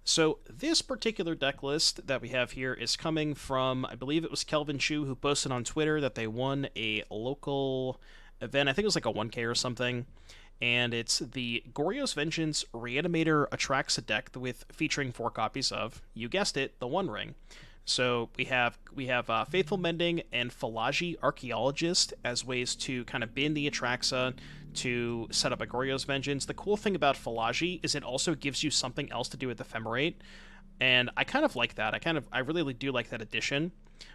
So this particular deck list that we have here is coming from, I believe it was Kelvin Chu who posted on Twitter that they won a local event. I think it was like a 1K or something. And it's the Goryo's Vengeance Reanimator Atraxa deck with featuring 4 copies of, you guessed it, the One Ring. So we have Faithful Mending and Fallaji Archaeologist as ways to kind of bin the Atraxa to set up a Goryo's Vengeance. The cool thing about Fallaji is it also gives you something else to do with Ephemerate, and I kind of like that. I really do like that addition.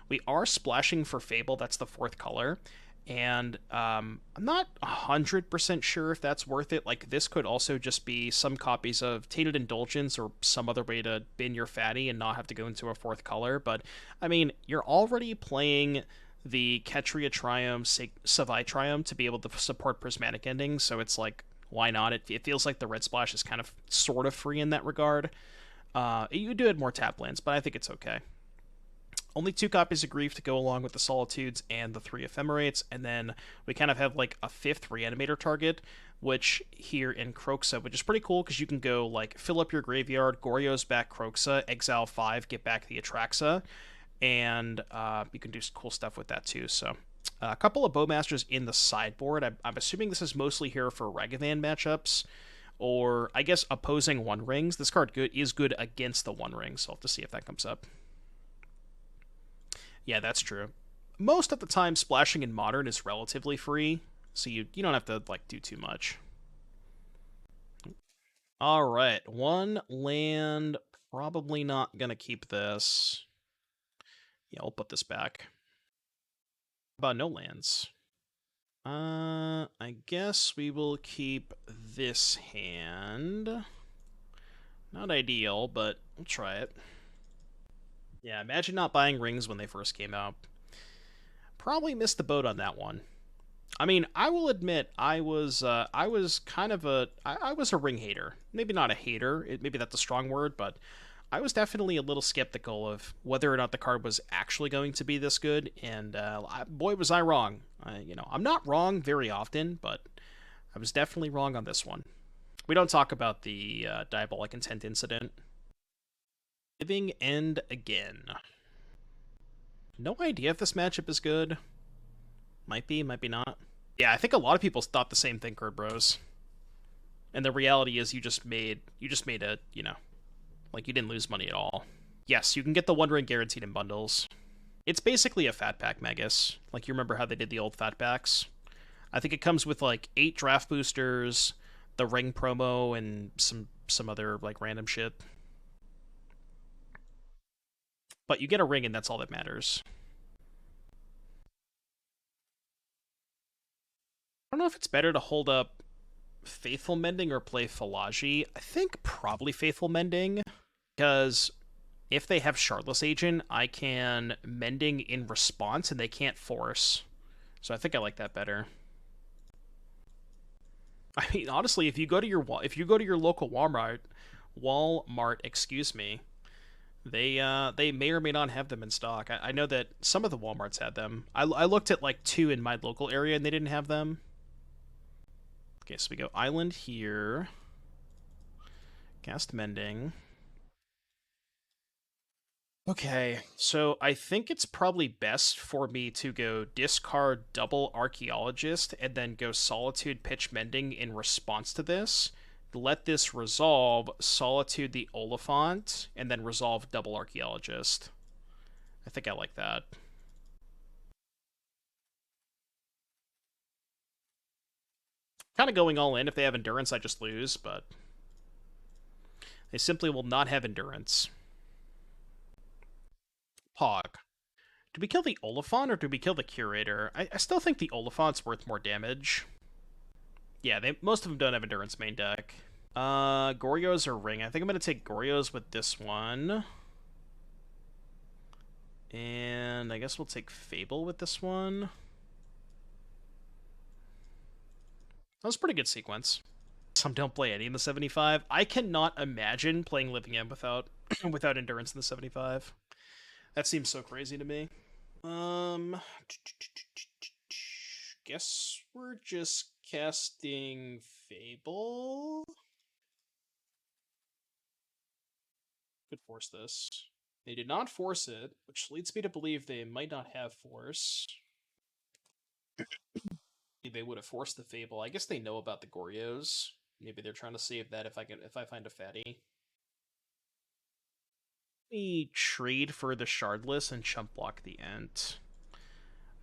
We are splashing for Fable. That's the 4th color. And I'm not 100% sure if that's worth it. Like, this could also just be some copies of Tainted Indulgence or some other way to bin your fatty and not have to go into a 4th color. But, I mean, you're already playing the Ketria Triome, Savai Triome to be able to support Prismatic Ending, so it's like, why not? It feels like the red splash is kind of sort of free in that regard. You do add more tap lands, but I think it's okay. Only 2 copies of Grief to go along with the Solitudes and the 3 Ephemerates, and then we kind of have like a 5th Reanimator target, which here in Kroxa, which is pretty cool because you can go like fill up your graveyard, Goryo's back Kroxa, exile 5, get back the Atraxa, and you can do cool stuff with that too. So a couple of Bowmasters in the sideboard. I'm assuming this is mostly here for Ragavan matchups, or I guess opposing One Rings. This card is good against the One Ring, so I'll have to see if that comes up. Yeah, that's true. Most of the time, splashing in Modern is relatively free, so you don't have to like do too much. All right, 1 land. Probably not gonna keep this. Yeah, I'll put this back. About no lands. I guess we will keep this hand. Not ideal, but we'll try it. Yeah, imagine not buying rings when they first came out. Probably missed the boat on that one. I mean, I will admit I was kind of I was a ring hater. Maybe not a hater. Maybe that's a strong word, but I was definitely a little skeptical of whether or not the card was actually going to be this good. And boy, was I wrong. I'm not wrong very often, but I was definitely wrong on this one. We don't talk about the Diabolic Intent incident. Living End again. No idea if this matchup is good. Might be, might be not. Yeah, I think a lot of people thought the same thing, Kurt Bros. And the reality is you just made a, like you didn't lose money at all. Yes, you can get the One Ring guaranteed in bundles. It's basically a fat pack, Megas. Like, you remember how they did the old fat packs? I think it comes with like 8 draft boosters, the ring promo, and some other like random shit. But you get a ring and that's all that matters. I don't know if it's better to hold up Faithful Mending or play Fallaji. I think probably Faithful Mending, because if they have Shardless Agent, I can Mending in response and they can't force. So I think I like that better. I mean, honestly, if you go to your local Walmart, excuse me, they may or may not have them in stock. I know that some of the Walmarts had them. I looked at like 2 in my local area and they didn't have them. Okay, so we go Island here. Cast Mending. Okay, so I think it's probably best for me to go discard double Archaeologist and then go Solitude Pitch Mending in response to this. Let this resolve Solitude the Oliphant, and then resolve double Archaeologist. I think I like that. Kind of going all in. If they have Endurance, I just lose, but they simply will not have Endurance. Pog. Do we kill the Oliphant or do we kill the Curator? I still think the Oliphant's worth more damage. Yeah, most of them don't have Endurance main deck. Goryo's or Ring. I think I'm going to take Goryo's with this one. And I guess we'll take Fable with this one. That was a pretty good sequence. Some don't play any in the 75. I cannot imagine playing Living End without without Endurance in the 75. That seems so crazy to me. Guess we're just casting Fable. force this. They did not force it, which leads me to believe they might not have force. They would have forced the Fable. I guess they know about the Goryos. Maybe they're trying to save that if I find a fatty. Me trade for the Shardless and chump block the Ent.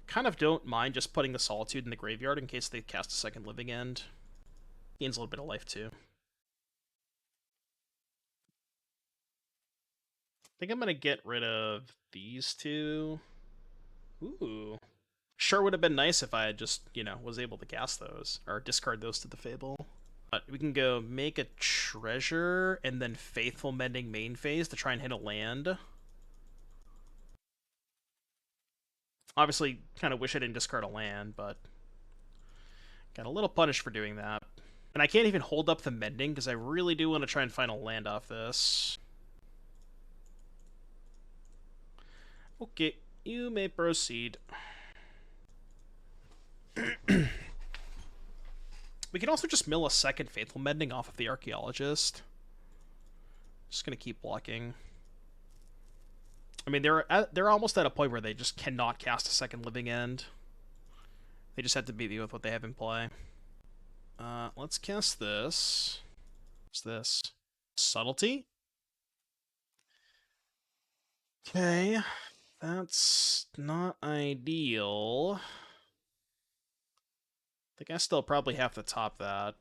Kind of don't mind just putting the Solitude in the graveyard in case they cast a second Living End. Gains a little bit of life too. I think I'm gonna get rid of these two. Ooh. Sure would have been nice if I had just, was able to cast those. Or discard those to the Fable. But we can go make a treasure and then Faithful Mending main phase to try and hit a land. Obviously, kind of wish I didn't discard a land, but got a little punished for doing that. And I can't even hold up the Mending because I really do want to try and find a land off this. Okay, you may proceed. We can also just mill a second Faithful Mending off of the Archaeologist. Just gonna keep blocking. I mean, they're almost at a point where they just cannot cast a second Living End. They just have to beat me with what they have in play. Let's cast this. What's this? Subtlety? Okay. That's not ideal. I think I still probably have to top that.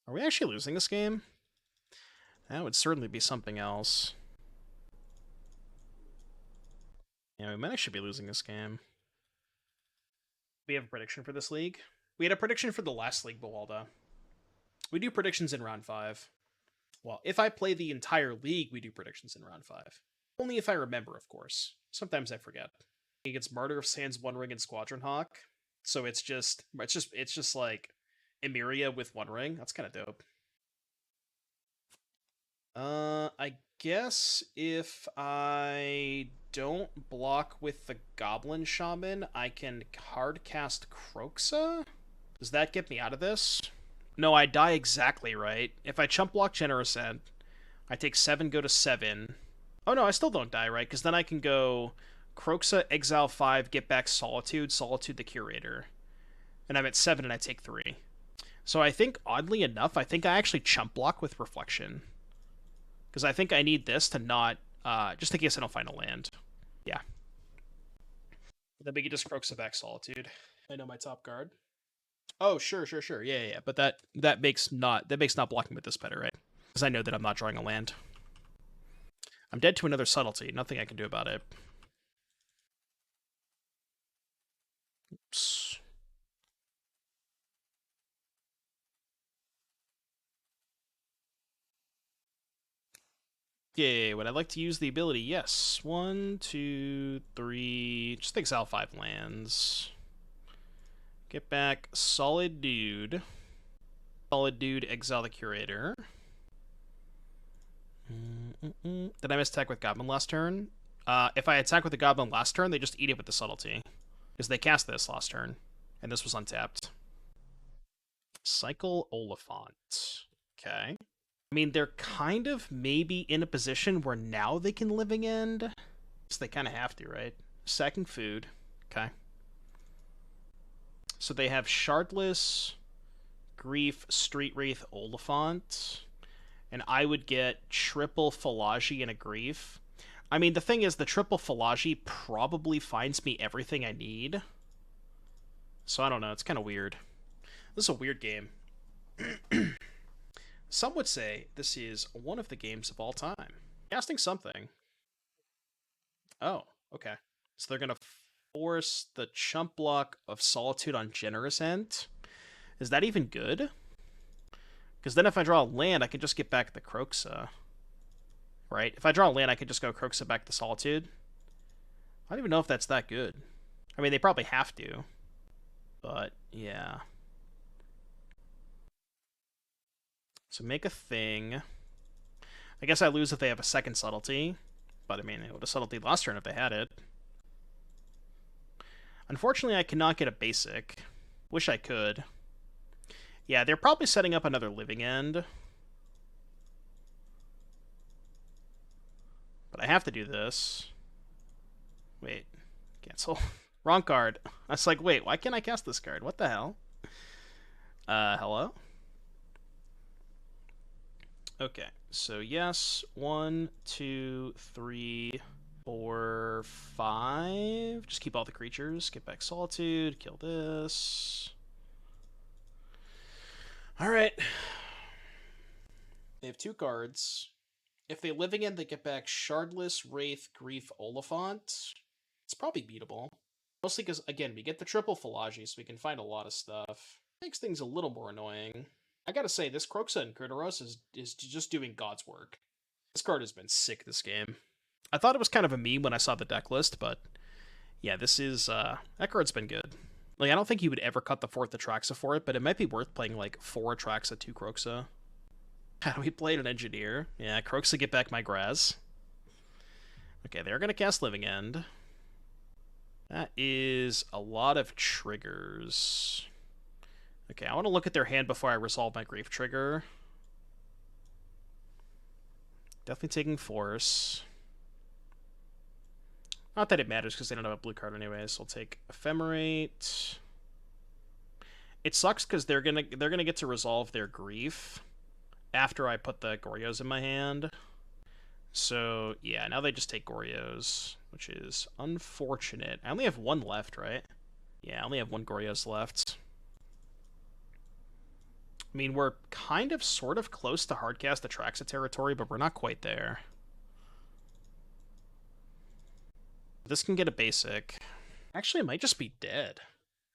Are we actually losing this game? That would certainly be something else. Yeah, we might actually be losing this game. We have a prediction for this league? We had a prediction for the last league, Bawalda. We do predictions in round 5. Well, if I play the entire league, we do predictions in round 5. Only if I remember, of course. Sometimes I forget. Against Martyr of Sands, One Ring, and Squadron Hawk. So it's just like Emeria with One Ring. That's kind of dope. I guess if I don't block with the Goblin Shaman, I can hard cast Kroxa? Does that get me out of this? No, I die exactly right. If I chump block Generous End, I take 7, go to 7. Oh no, I still don't die, right? Because then I can go Kroxa, exile 5, get back Solitude, Solitude the Curator. And I'm at 7 and I take 3. So I think, oddly enough, I think I actually chump block with Reflection. Because I think I need this to not, just in case I don't find a land. Yeah. Then we can just Kroxa back Solitude. I know my top card. Oh, sure. Yeah. But that makes not blocking with this better, right? Because I know that I'm not drawing a land. I'm dead to another Subtlety. Nothing I can do about it. Oops. Yay, would I like to use the ability? Yes. 1, 2, 3. Just exile 5 lands. Get back Solid Dude. Solid Dude, exile the Curator. Did I miss attack with Goblin last turn? If I attack with the Goblin last turn, they just eat it with the Subtlety. Because they cast this last turn. And this was untapped. Cycle Oliphant. Okay. I mean, they're kind of maybe in a position where now they can Living End. So they kind of have to, right? Sacking food. Okay. So they have Shardless, Grief, Street Wraith, Oliphant. And I would get triple Fallaji and a Grief. I mean, the thing is, the triple Fallaji probably finds me everything I need. So I don't know, it's kind of weird. This is a weird game. Some would say this is one of the games of all time. Casting something. Oh, okay. So they're going to force the chump block of Solitude on Generous End. Is that even good? Because then if I draw a land, I can just get back the Kroxa. Right? If I draw a land, I can just go Kroxa back to Solitude. I don't even know if that's that good. I mean, they probably have to. But, yeah. So make a thing. I guess I lose if they have a second Subtlety. But I mean, it would have Subtlety last turn if they had it. Unfortunately, I cannot get a basic. Wish I could. Yeah, they're probably setting up another Living End. But I have to do this. Wait. Cancel. Wrong card. I was like, wait, why can't I cast this card? What the hell? Hello? Okay, so yes, 1, 2, 3, 4, 5. Just keep all the creatures. Get back Solitude. Kill this. Alright. They have 2 cards. If they live again, they get back Shardless, Wraith, Grief, Oliphant. It's probably beatable. Mostly because, again, we get the triple Fallaji, so we can find a lot of stuff. Makes things a little more annoying. I gotta say, this Kroxa and Kunoros is just doing God's work. This card has been sick this game. I thought it was kind of a meme when I saw the deck list, but yeah, this is, that card's been good. Like, I don't think you would ever cut the 4th Atraxa for it, but it might be worth playing, like, 4 Atraxa, 2 Kroxa. How do we play an Engineer? Yeah, Kroxa, get back my Graz. Okay, they're gonna cast Living End. That is a lot of triggers. Okay, I want to look at their hand before I resolve my Grief trigger. Definitely taking Force. Not that it matters because they don't have a blue card anyways. So I'll take Ephemerate. It sucks because they're gonna get to resolve their Grief after I put the Goryos in my hand. So yeah, now they just take Goryos, which is unfortunate. I only have 1 left, right? Yeah, I only have 1 Goryos left. I mean, we're kind of sort of close to hardcast Atraxa territory, but we're not quite there. This can get a basic. Actually, it might just be dead,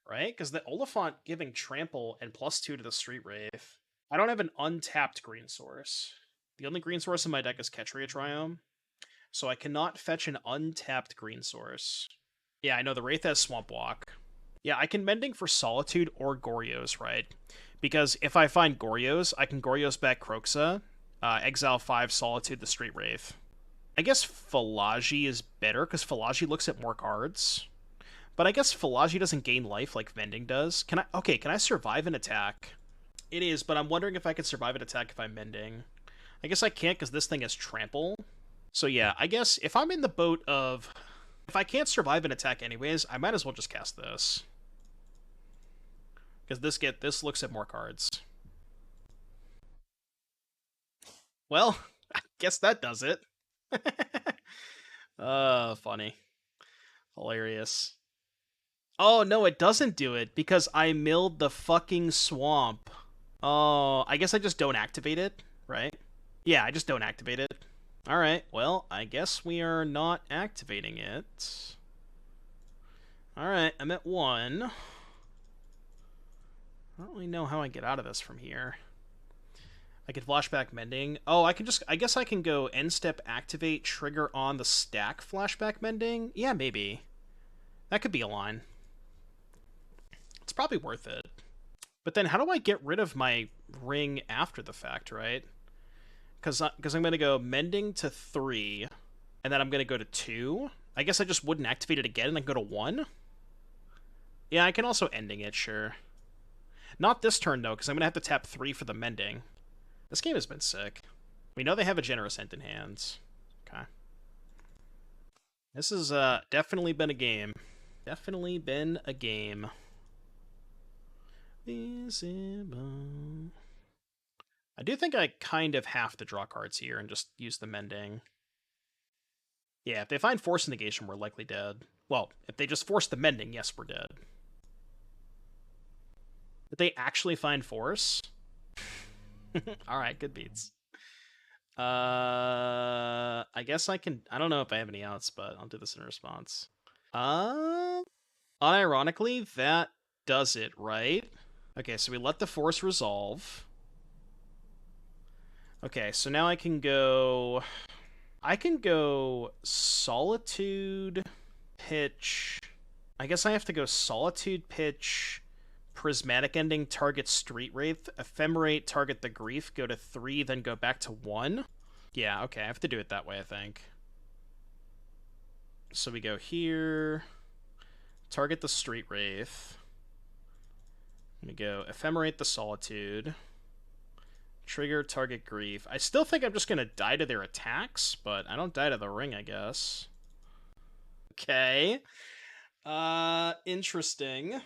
right? Because the Oliphant giving trample and +2 to the Street Wraith. I don't have an untapped green source. The only green source in my deck is Ketria Triome, so I cannot fetch an untapped green source. Yeah, I know the Wraith has Swamp Walk. Yeah, I can Mending for Solitude or Goryos, right? Because if I find Goryos, I can Goryos back Kroxa, exile 5 Solitude the Street Wraith. I guess Fallaji is better, because Fallaji looks at more cards. But I guess Fallaji doesn't gain life like Mending does. Can I survive an attack? It is, but I'm wondering if I can survive an attack if I'm Mending. I guess I can't because this thing is Trample. So yeah, I guess if I'm in the boat of... If I can't survive an attack anyways, I might as well just cast this. Because this looks at more cards. Well, I guess that does it. Funny. Hilarious. Oh, no, it doesn't do it, because I milled the fucking swamp. Oh, I guess I just don't activate it, right? Yeah, I just don't activate it. Alright, well, I guess we are not activating it. Alright, I'm at 1. I don't really know how I get out of this from here. I could Flashback Mending. Oh, I guess I can go end step activate, trigger on the stack Flashback Mending? Yeah, maybe. That could be a line. It's probably worth it. But then how do I get rid of my ring after the fact, right? Because I'm going to go Mending to 3, and then I'm going to go to 2. I guess I just wouldn't activate it again and then go to 1? Yeah, I can also Ending it, sure. Not this turn, though, because I'm going to have to tap 3 for the Mending. This game has been sick. We know they have a Generous End in hands. Okay. This has definitely been a game. Definitely been a game. Visible. I do think I kind of have to draw cards here and just use the Mending. Yeah, if they find Force Negation, we're likely dead. Well, if they just force the Mending, yes, we're dead. Did they actually find Force? Alright, good beats. I guess I can... I don't know if I have any outs, but I'll do this in response. Unironically, that does it, right? Okay, so we let the Force resolve. Okay, so now I can go Solitude, pitch. I guess I have to go Solitude, pitch, Prismatic Ending, target Street Wraith, Ephemerate, target the Grief, go to 3, then go back to 1. Yeah, okay, I have to do it that way, I think. So we go here, target the Street Wraith. We go Ephemerate the Solitude, Trigger target grief. I still think I'm just gonna die to their attacks, but I don't die to the ring, I guess. Okay. Interesting.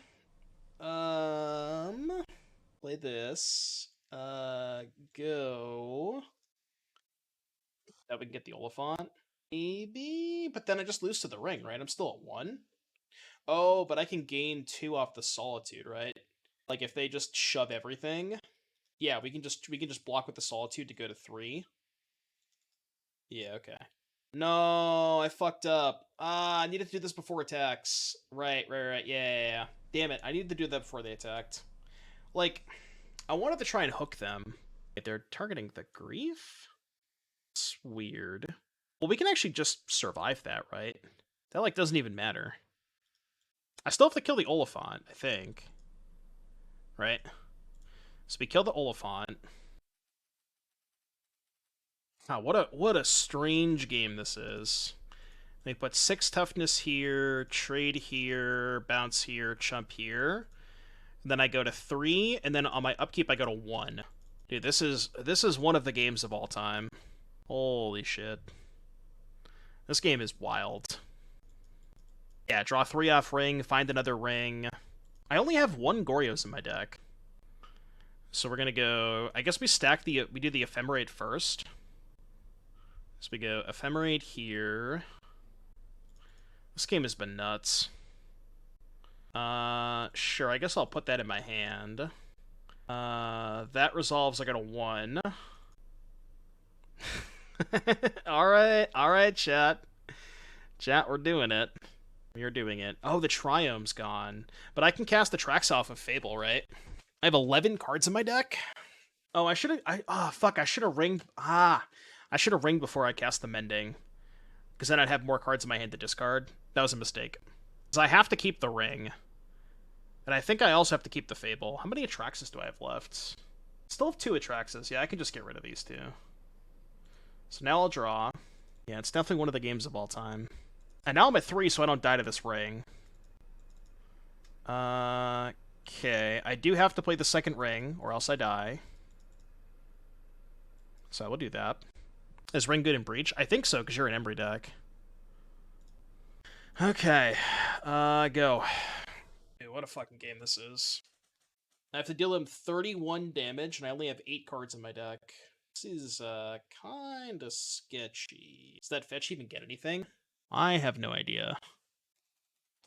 Play this. Go. That we can get the Oliphant. Maybe, but then I just lose to the ring, right? I'm still at 1. Oh, but I can gain 2 off the Solitude, right? Like if they just shove everything. Yeah, we can just block with the Solitude to go to 3. Yeah, okay. No, I fucked up. I needed to do this before attacks. Right. Yeah. Damn it, I needed to do that before they attacked. Like, I wanted to try and hook them. They're targeting the grief? It's weird. Well, we can actually just survive that, right? That, like, doesn't even matter. I still have to kill the Oliphant, I think. Right? So we kill the Oliphant. Ah, what a strange game this is. They put 6 toughness here, trade here, bounce here, chump here. And then I go to 3, and then on my upkeep I go to 1. Dude, this is one of the games of all time. Holy shit. This game is wild. Yeah, draw 3 off ring, find another ring. I only have 1 Goryos in my deck. So we're gonna go... I guess we do the Ephemerate first. So we go Ephemerate here. This game has been nuts. Sure, I guess I'll put that in my hand. That resolves, I got a 1. Alright, chat. Chat, we're doing it. We are doing it. Oh, the Triome's gone. But I can cast the Atraxa off of Fable, right? I have 11 cards in my deck. Oh, I should have... fuck, I should have ringed... I should have ringed before I cast the Mending. Because then I'd have more cards in my hand to discard. That was a mistake. Because I have to keep the ring. And I think I also have to keep the Fable. How many Atraxas do I have left? Still have 2 Atraxas. Yeah, I can just get rid of these 2. So now I'll draw. Yeah, it's definitely one of the games of all time. And now I'm at 3, so I don't die to this ring. Okay, I do have to play the second ring, or else I die. So I will do that. Is ring good in Breach? I think so, because you're an Embry deck. Okay, go. Dude, what a fucking game this is. I have to deal him 31 damage, and I only have 8 cards in my deck. This is, kinda sketchy. Does that fetch even get anything? I have no idea.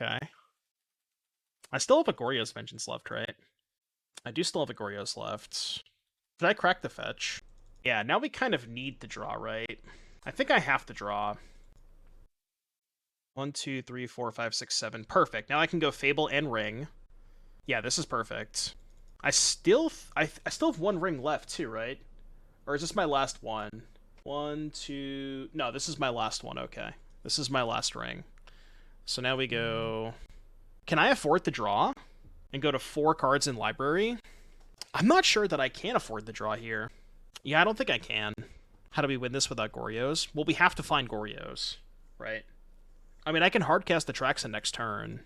Okay. I still have a Goryo's Vengeance left, right? I do still have a Goryo's left. Did I crack the fetch? Yeah, now we kind of need to draw, right? I think I have to draw. 1, 2, 3, 4, 5, 6, 7. Perfect. Now I can go Fable and Ring. Yeah, this is perfect. I still have 1 ring left too, right? Or is this my last one? 1, 2... No, this is my last one, okay. This is my last ring. So now we go... Can I afford to draw? And go to 4 cards in library? I'm not sure that I can afford the draw here. Yeah, I don't think I can. How do we win this without Goryos? Well, we have to find Goryos, right? I mean, I can hardcast Atraxa next turn.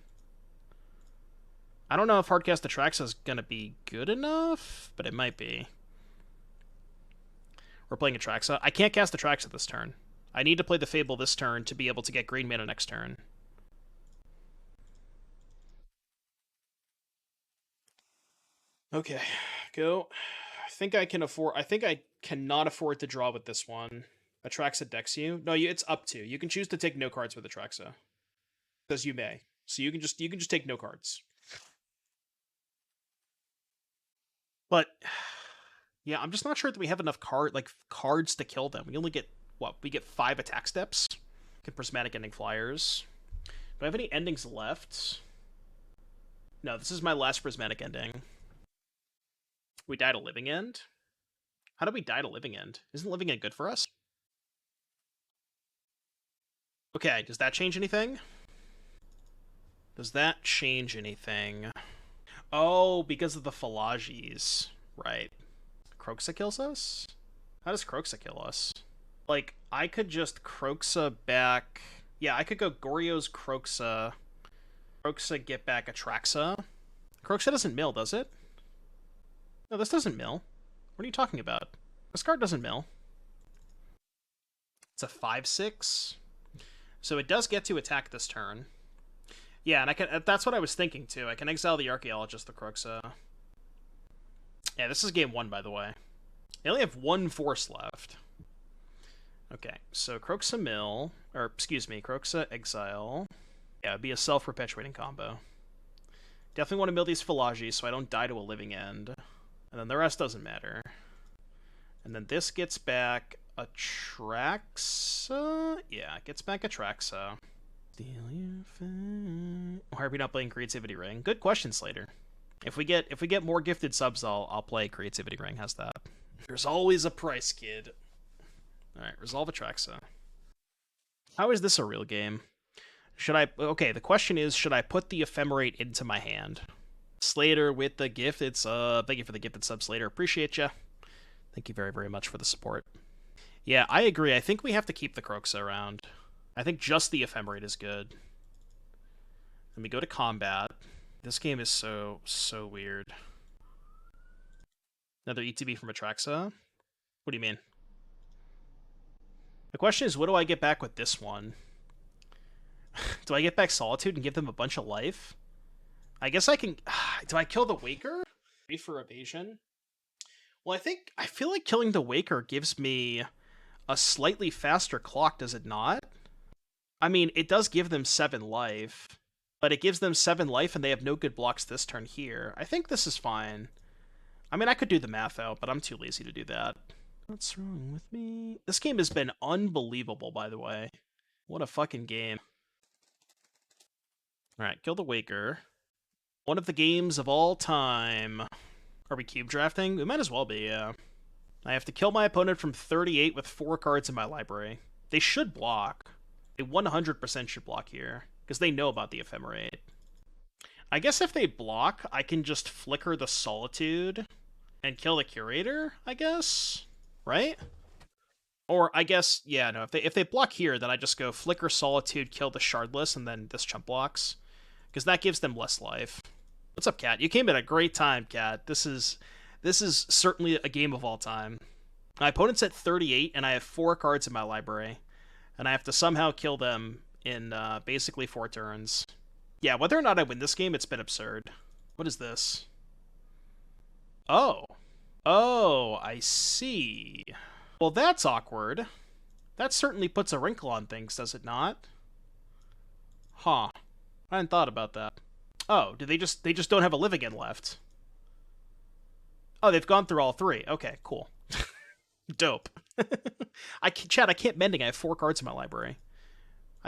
I don't know if hardcast Atraxa is going to be good enough, but it might be. We're playing Atraxa. I can't cast Atraxa this turn. I need to play the Fable this turn to be able to get green mana next turn. Okay, go. I think I cannot afford to draw with this one. Atraxa decks you. No, it's up to. You can choose to take no cards with Atraxa. Says you may. So you can just take no cards. But yeah, I'm just not sure that we have enough cards to kill them. We only get what? We get 5 attack steps. Get Prismatic Ending flyers. Do I have any endings left? No, this is my last Prismatic Ending. We die to Living End? How do we die to Living End? Isn't Living End good for us? Okay, does that change anything? Does that change anything? Oh, because of the Fallaji's. Right. Kroxa kills us? How does Kroxa kill us? Like, I could just Kroxa back... Yeah, I could go Goryo's Kroxa. Kroxa get back Atraxa. Kroxa doesn't mill, does it? No, this doesn't mill. What are you talking about? This card doesn't mill. It's a 5/6. So it does get to attack this turn. Yeah, and I can. That's what I was thinking too. I can exile the Archaeologist, the Kroxa. Yeah, this is game 1, by the way. They only have 1 force left. Okay, so Kroxa mill, or excuse me, Kroxa exile. Yeah, it'd be a self-perpetuating combo. Definitely want to mill these Fallaji so I don't die to a living end. And then the rest doesn't matter. And then this gets back Atraxa? Yeah, it gets back Atraxa. Why are we not playing Creativity Ring? Good question, Slater. If we get more gifted subs, I'll play Creativity Ring. How's that? There's always a price, kid. Alright, resolve Atraxa. How is this a real game? Should I... Okay, the question is, should I put the Ephemerate into my hand? Slater with the gifted sub. Thank you for the gifted sub, Slater. Appreciate ya. Thank you very, very much for the support. Yeah, I agree. I think we have to keep the Kroxa around. I think just the Ephemerate is good. Let me go to combat. This game is so weird. Another ETB from Atraxa? What do you mean? The question is, what do I get back with this one? Do I get back Solitude and give them a bunch of life? I guess I can... Do I kill the Waker? For evasion? Well, I feel like killing the Waker gives me a slightly faster clock, does it not? I mean, it does give them 7 life, but it gives them 7 life and they have no good blocks this turn here. I think this is fine. I mean, I could do the math out, but I'm too lazy to do that. What's wrong with me? This game has been unbelievable, by the way. What a fucking game. Alright, kill the Waker. One of the games of all time. Are we cube drafting? We might as well be, yeah. I have to kill my opponent from 38 with 4 cards in my library. They should block. They 100% should block here, because they know about the Ephemerate. I guess if they block, I can just flicker the Solitude and kill the Curator, I guess? Right? Or I guess, yeah, no, if they block here, then I just go flicker Solitude, kill the Shardless, and then this chump blocks. Because that gives them less life. What's up, Cat? You came at a great time, Cat. This is certainly a game of all time. My opponent's at 38, and I have 4 cards in my library. And I have to somehow kill them in basically 4 turns. Yeah, whether or not I win this game, it's been absurd. What is this? Oh. Oh, I see. Well, that's awkward. That certainly puts a wrinkle on things, does it not? Huh. I hadn't thought about that. Oh, they just don't have a live again left. Oh, they've gone through all 3. Okay, cool. Dope. I can't Mending. I have 4 cards in my library.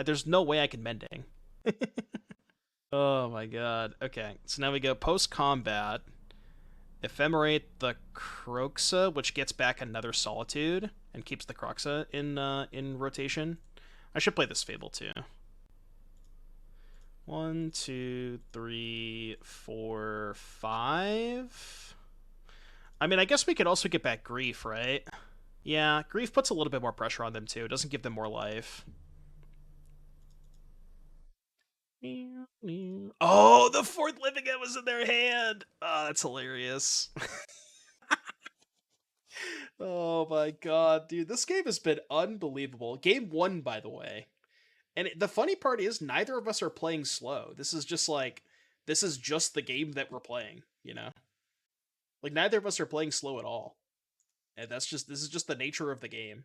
There's no way I can Mending. Oh my god. Okay, so now we go post-combat. Ephemerate the Kroxa, which gets back another Solitude, and keeps the Kroxa in rotation. I should play this Fable too. 1, 2, 3, 4, 5. I mean, I guess we could also get back Grief, right? Yeah, Grief puts a little bit more pressure on them too. It doesn't give them more life. Oh, the 4th living end was in their hand! Oh, that's hilarious. Oh my god, dude. This game has been unbelievable. Game 1, by the way. And the funny part is, neither of us are playing slow. This is just the game that we're playing, you know? Like, neither of us are playing slow at all. And this is just the nature of the game.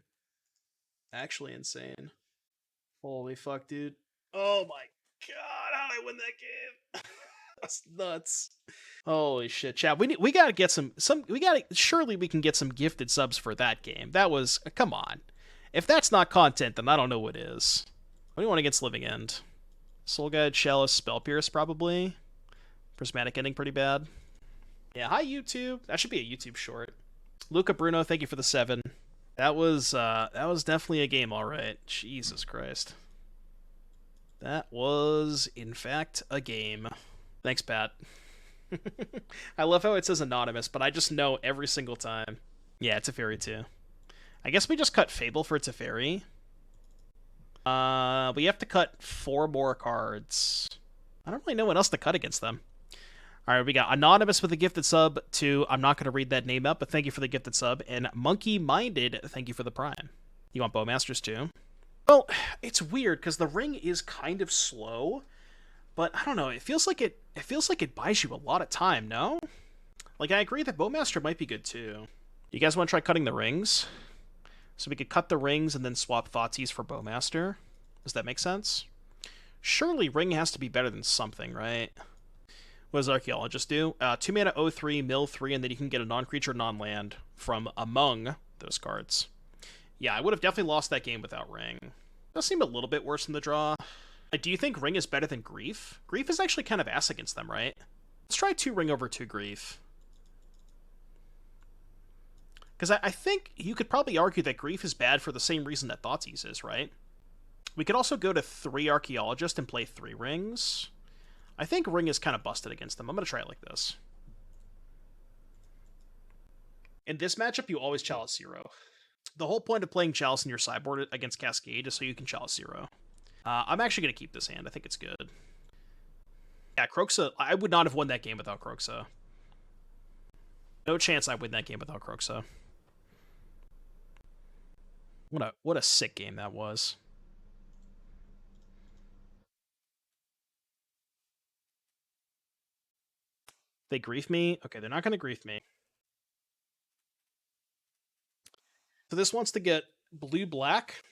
Actually insane. Holy fuck, dude. Oh my god, how did I win that game? That's nuts. Holy shit, chat. We gotta get surely we can get some gifted subs for that game. That was, come on. If that's not content, then I don't know what is. What do you want against Living End? Soul Guide, Chalice, Spell Pierce, probably. Prismatic Ending, pretty bad. Yeah, hi YouTube. That should be a YouTube short. Luca Bruno, thank you for the 7. That was definitely a game, alright. Jesus Christ. That was, in fact, a game. Thanks, Pat. I love how it says anonymous, but I just know every single time. Yeah, Teferi too. I guess we just cut Fable for Teferi. We have to cut 4 more cards. I don't really know what else to cut against them. All right, we got Anonymous with a gifted sub to, I'm not going to read that name up, but thank you for the gifted sub. And Monkey Minded, thank you for the prime. You want Bowmasters too? Well, it's weird because the ring is kind of slow, but I don't know. It feels like it buys you a lot of time. No, like I agree that Bowmaster might be good too. You guys want to try cutting the rings? So we could cut the rings and then swap Thoughtseize for Bowmaster. Does that make sense? Surely ring has to be better than something, right? What does Archaeologist do? 2 mana 0/3, mill 3, and then you can get a non-creature, non-land from among those cards. Yeah, I would have definitely lost that game without ring. Does seem a little bit worse in the draw. Do you think ring is better than grief? Grief is actually kind of ass against them, right? Let's try 2 ring over 2 grief. Because I think you could probably argue that grief is bad for the same reason that Thoughtseize is, right? We could also go to 3 Archaeologist and play 3 rings. I think ring is kind of busted against them. I'm going to try it like this. In this matchup, you always Chalice 0. The whole point of playing Chalice in your sideboard against Cascade is so you can Chalice 0. I'm actually going to keep this hand. I think it's good. Yeah, Kroxa, I would not have won that game without Kroxa. No chance I win that game without Kroxa. What a sick game that was. They grief me? Okay, they're not going to grief me. So this wants to get blue-black.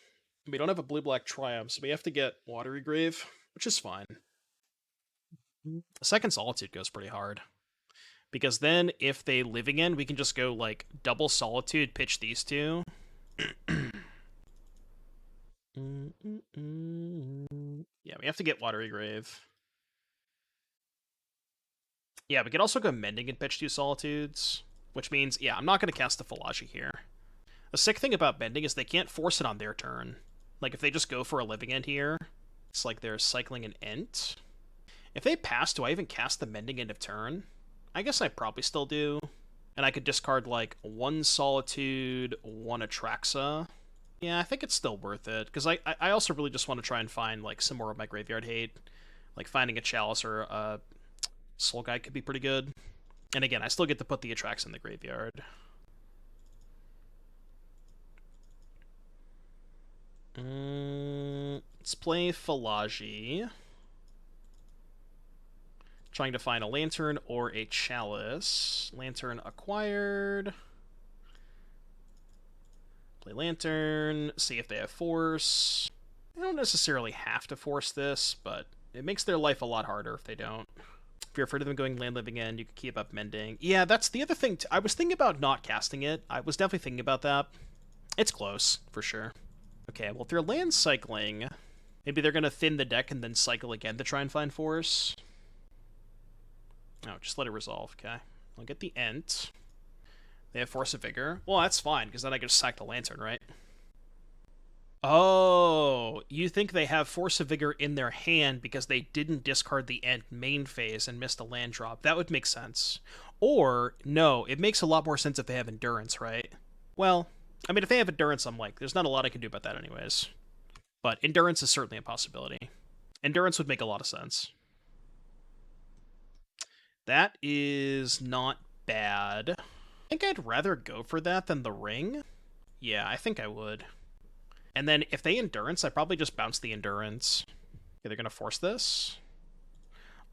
We don't have a blue-black Triumph, so we have to get Watery Grave, which is fine. The second Solitude goes pretty hard. Because then, if they live again, we can just go, like, double Solitude, pitch these two. Yeah, we have to get Watery Grave. Yeah, we could also go Mending and pitch 2 Solitudes. Which means, yeah, I'm not going to cast the Fallaji here. The sick thing about Mending is they can't force it on their turn. Like, if they just go for a living end here, it's like they're cycling an Ent. If they pass, do I even cast the Mending end of turn? I guess I probably still do. And I could discard, like, 1 Solitude, 1 Atraxa. Yeah, I think it's still worth it, because I also really just want to try and find, like, some more of my graveyard hate. Like, finding a Chalice or a Soul Guide could be pretty good. And again, I still get to put the Atraxa in the graveyard. Let's play Fallaji. Trying to find a Lantern or a Chalice. Lantern acquired. Play Lantern, see if they have Force. They don't necessarily have to force this, but it makes their life a lot harder if they don't. If you're afraid of them going land living in, you can keep up Mending. Yeah, that's the other thing. I was thinking about not casting it. I was definitely thinking about that. It's close, for sure. Okay, well, if they're land cycling, maybe they're going to thin the deck and then cycle again to try and find Force. Oh, just let it resolve, okay. I'll get the Ent. They have Force of Vigor. Well, that's fine, because then I can just sack the Lantern, right? Oh, you think they have Force of Vigor in their hand because they didn't discard the Ent main phase and missed a land drop. That would make sense. Or, no, it makes a lot more sense if they have Endurance, right? Well, I mean, if they have Endurance, I'm like, there's not a lot I can do about that anyways. But Endurance is certainly a possibility. Endurance would make a lot of sense. That is not bad. I think I'd rather go for that than the ring. Yeah, I think I would. And then if they Endurance, I probably just bounce the Endurance. Okay, they're going to force this.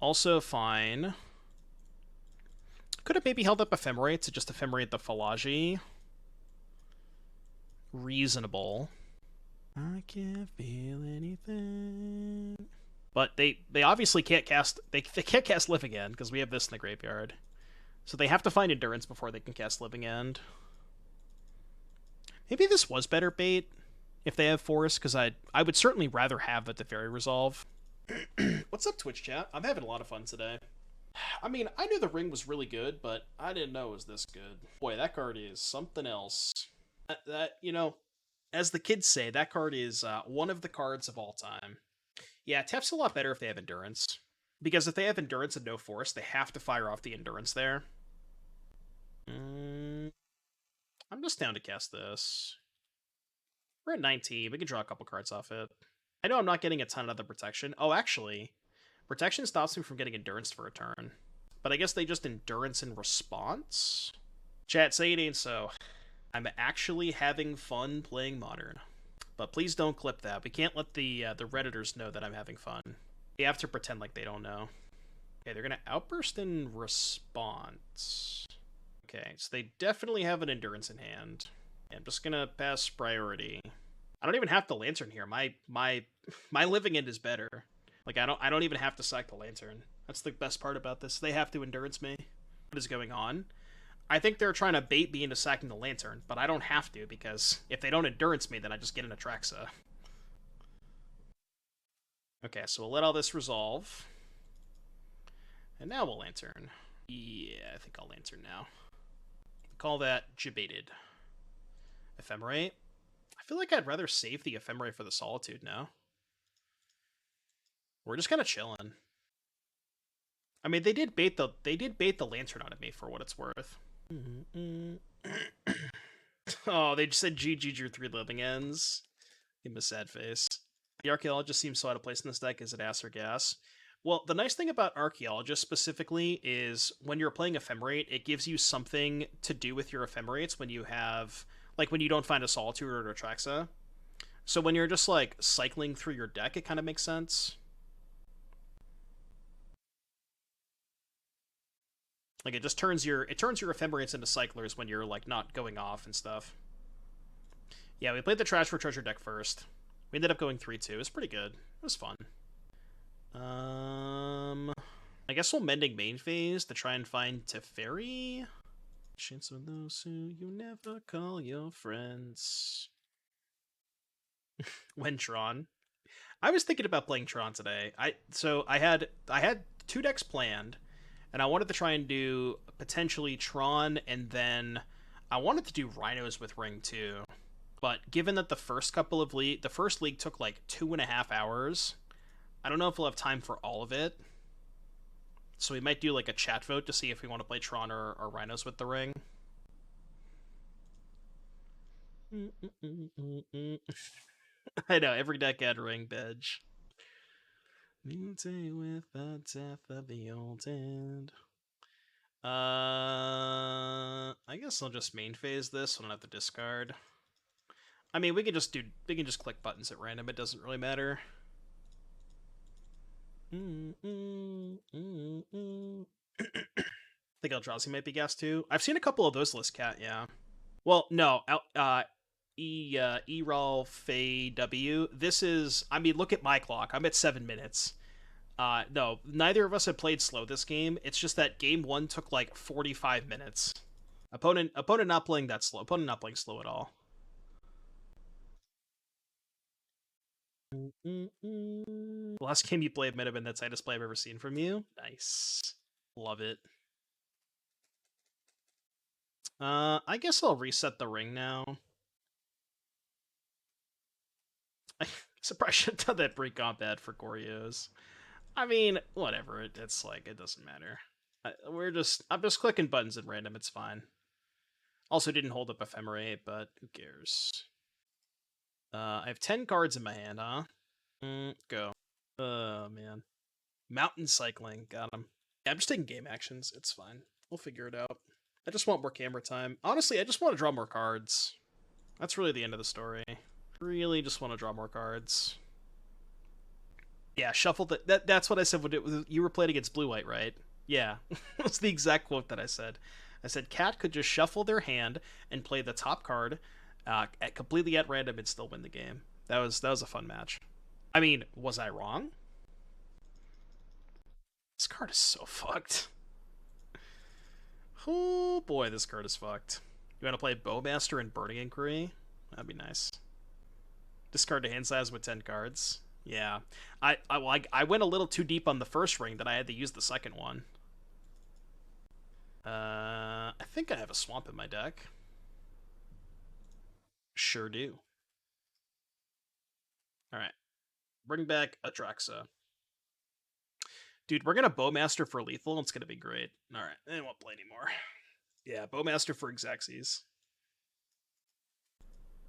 Also fine. Could have maybe held up Ephemerate to just Ephemerate the Fallaji. Reasonable. I can't feel anything. But they obviously can't cast... They can't cast Living End, because we have this in the graveyard. So they have to find Endurance before they can cast Living End. Maybe this was better bait if they have Force, because I would certainly rather have the Teferi resolve. What's up, Twitch chat? I'm having a lot of fun today. I mean, I knew the ring was really good, but I didn't know it was this good. Boy, that card is something else. That you know, as the kids say, that card is one of the cards of all time. Yeah, Tef's a lot better if they have Endurance. Because if they have Endurance and no Force, they have to fire off the Endurance there. I'm just down to cast this. We're at 19. We can draw a couple cards off it. I know I'm not getting a ton of the protection. Oh, actually, protection stops me from getting Endurance for a turn. But I guess they just endurance in response? Chat, say it ain't so. I'm actually having fun playing Modern. But please don't clip that. We can't let the Redditors know that I'm having fun. We have to pretend like they don't know. Okay, they're going to outburst in response. Okay, so they definitely have an endurance in hand. Yeah, I'm just going to pass priority. I don't even have the lantern here. My living end is better. Like I don't even have to sack the lantern. That's the best part about this. They have to endurance me. What is going on? I think they're trying to bait me into sacking the lantern, but I don't have to because if they don't endurance me, then I just get an Atraxa. Okay, so we'll let all this resolve. And now we'll lantern. Yeah, I think I'll lantern now. Call that Jebaited. Ephemerate. I feel like I'd rather save the Ephemerate for the Solitude now. We're just kind of chilling. I mean, they did bait the lantern out of me for what it's worth. Oh, they just said GG drew 3 living ends. Give him a sad face. The Archaeologist seems so out of place in this deck. Is it ass or gas? Well, the nice thing about Archaeologist specifically is when you're playing Ephemerate, it gives you something to do with your Ephemerates when you have, like, when you don't find a Solitude or an Atraxa. So when you're just, like, cycling through your deck, it kind of makes sense. Like, it just turns your Ephemerates into cyclers when you're, like, not going off and stuff. Yeah, we played the Trash for Treasure deck first. We ended up going 3-2. It was pretty good. It was fun. I guess we'll Mending main phase to try and find Teferi. Chance of those who you never call your friends. When Tron. I was thinking about playing Tron today. I had 2 decks planned, and I wanted to try and do potentially Tron, and then I wanted to do Rhinos with Ring too. But given that the first league took like 2.5 hours, I don't know if we'll have time for all of it. So we might do like a chat vote to see if we want to play Tron or Rhinos with the Ring. I know, every deck had Ring, Bedge. Mutate with the death of the old end. I guess I'll just main phase this. I don't have to discard. I mean, we can just click buttons at random. It doesn't really matter. I think Eldrazi might be gas too. I've seen a couple of those lists, Cat. Yeah. Well, no. Erol Fay W. This is. I mean, look at my clock. I'm at 7 minutes. No, neither of us had played slow this game. It's just that game 1 took like 45 minutes. Opponent not playing that slow. Opponent not playing slow at all. The last game you played might have been the tightest play I've ever seen from you. Nice. Love it. I guess I'll reset the ring now. I surprised I should have done that pre-comp ad for Goryos. I mean, whatever. It's like, it doesn't matter. I'm just clicking buttons at random. It's fine. Also didn't hold up Ephemerate, but who cares? I have 10 cards in my hand, huh? Go. Oh, man. Mountain cycling. Got him. Yeah, I'm just taking game actions. It's fine. We'll figure it out. I just want more camera time. Honestly, I just want to draw more cards. That's really the end of the story. Really just want to draw more cards. Yeah, shuffle that's what I said when you were playing against Blue-White, right? Yeah. That's the exact quote that I said. I said Cat could just shuffle their hand and play the top card completely at random and still win the game. That was a fun match. I mean, was I wrong? This card is so fucked. Oh boy, this card is fucked. You want to play Bowmaster and Burning Inquiry? That'd be nice. Discard to hand size with 10 cards. Yeah. I went a little too deep on the first ring that I had to use the second one. I think I have a swamp in my deck. Sure do. Alright. Bring back Atraxa. Dude, we're gonna Bowmaster for lethal. It's gonna be great. Alright, I won't play anymore. Yeah, Bowmaster for Xaxes.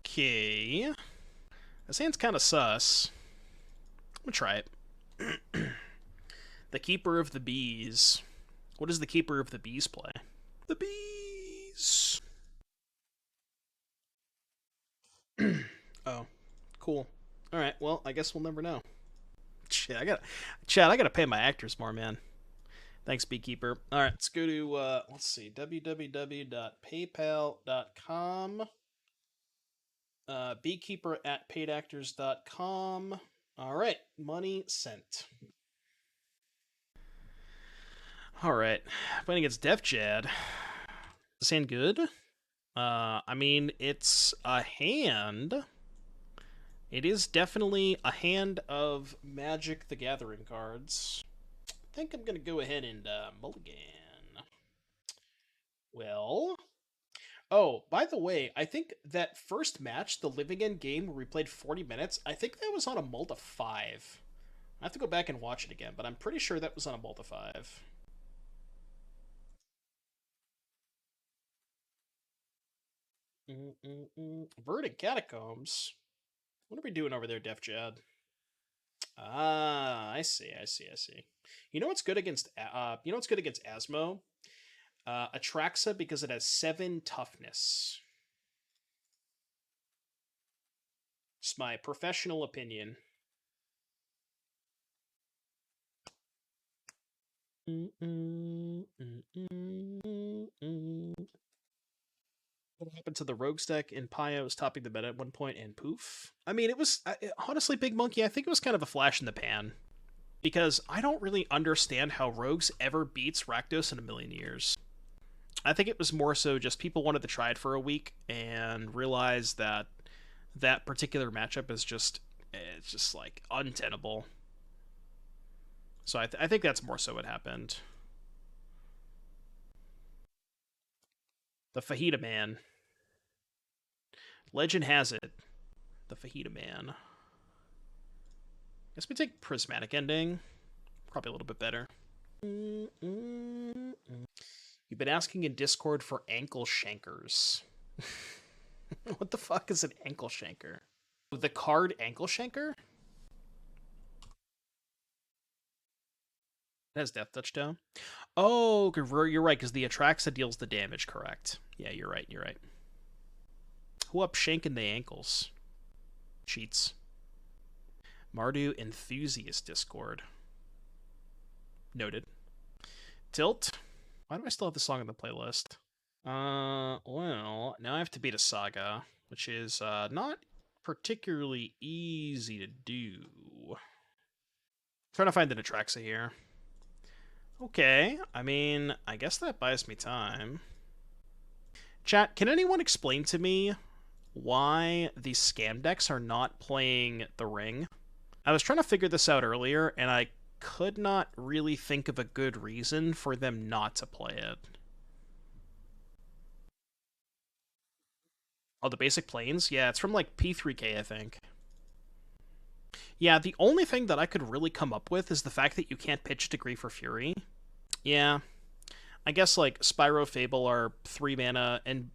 Okay. This hand's kind of sus. I'm gonna try it. The Keeper of the Bees. What does the Keeper of the Bees play? The Bees! Oh, cool. Alright, well, I guess we'll never know. Chad, I gotta pay my actors more, man. Thanks, Beekeeper. Alright, let's go to, let's see, www.paypal.com. Beekeeper at paidactors.com. Alright, money sent. Alright, playing against Def Jad. Does this hand good? I mean, it's a hand. It is definitely a hand of Magic the Gathering cards. I think I'm going to go ahead and mulligan. Well... Oh, by the way, I think that first match, the Living End game where we played 40 minutes, I think that was on a Multi 5. I have to go back and watch it again, but I'm pretty sure that was on a Multi 5. Verdant Catacombs? What are we doing over there, Def Jad? Ah, I see. You know what's good against Asmo? Atraxa, because it has 7 toughness. It's my professional opinion. What happened to the Rogues deck in Pio was topping the meta at one point, and poof. I mean, it was honestly, Big Monkey, I think it was kind of a flash in the pan. Because I don't really understand how Rogues ever beats Rakdos in a million years. I think it was more so just people wanted to try it for a week and realized that that particular matchup is just, it's just like untenable. So I think that's more so what happened. The Fajita Man. Legend has it. The Fajita Man. Guess we take Prismatic Ending. Probably a little bit better. You've been asking in Discord for ankle shankers. What the fuck is an ankle shanker? The card ankle shanker? It has Death Touchdown. Oh, you're right, because the Atraxa deals the damage, correct. Yeah, you're right. Who up shanking the ankles? Cheats. Mardu Enthusiast Discord. Noted. Tilt. Why do I still have the song on the playlist? Well, now I have to beat a Saga, which is not particularly easy to do. Trying to find an Atraxa here. Okay, I mean, I guess that buys me time. Chat, can anyone explain to me why the scam decks are not playing the Ring? I was trying to figure this out earlier, and I could not really think of a good reason for them not to play it. Oh, the basic planes? Yeah, it's from like P3K, I think. Yeah, the only thing that I could really come up with is the fact that you can't pitch Degree for Fury. Yeah. I guess like Spyro, Fable are 3 mana, and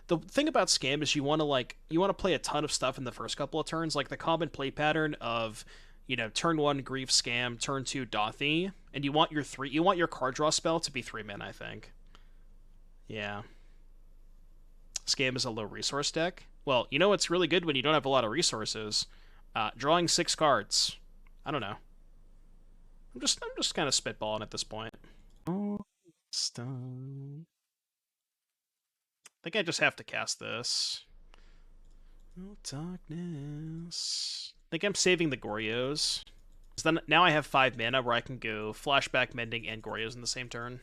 the thing about Scam is you want to play a ton of stuff in the first couple of turns, like the common play pattern of, turn 1 Grief Scam, turn 2 Dothy, and you want your card draw spell to be 3 mana, I think. Yeah. Scam is a low resource deck. Well, you know what's really good when you don't have a lot of resources? Drawing 6 cards. I don't know. I'm just kind of spitballing at this point. Oh, stone. I think I just have to cast this. No darkness. I think I'm saving the Goryos. Then now I have 5 mana where I can go Flashback, Mending, and Goryos in the same turn.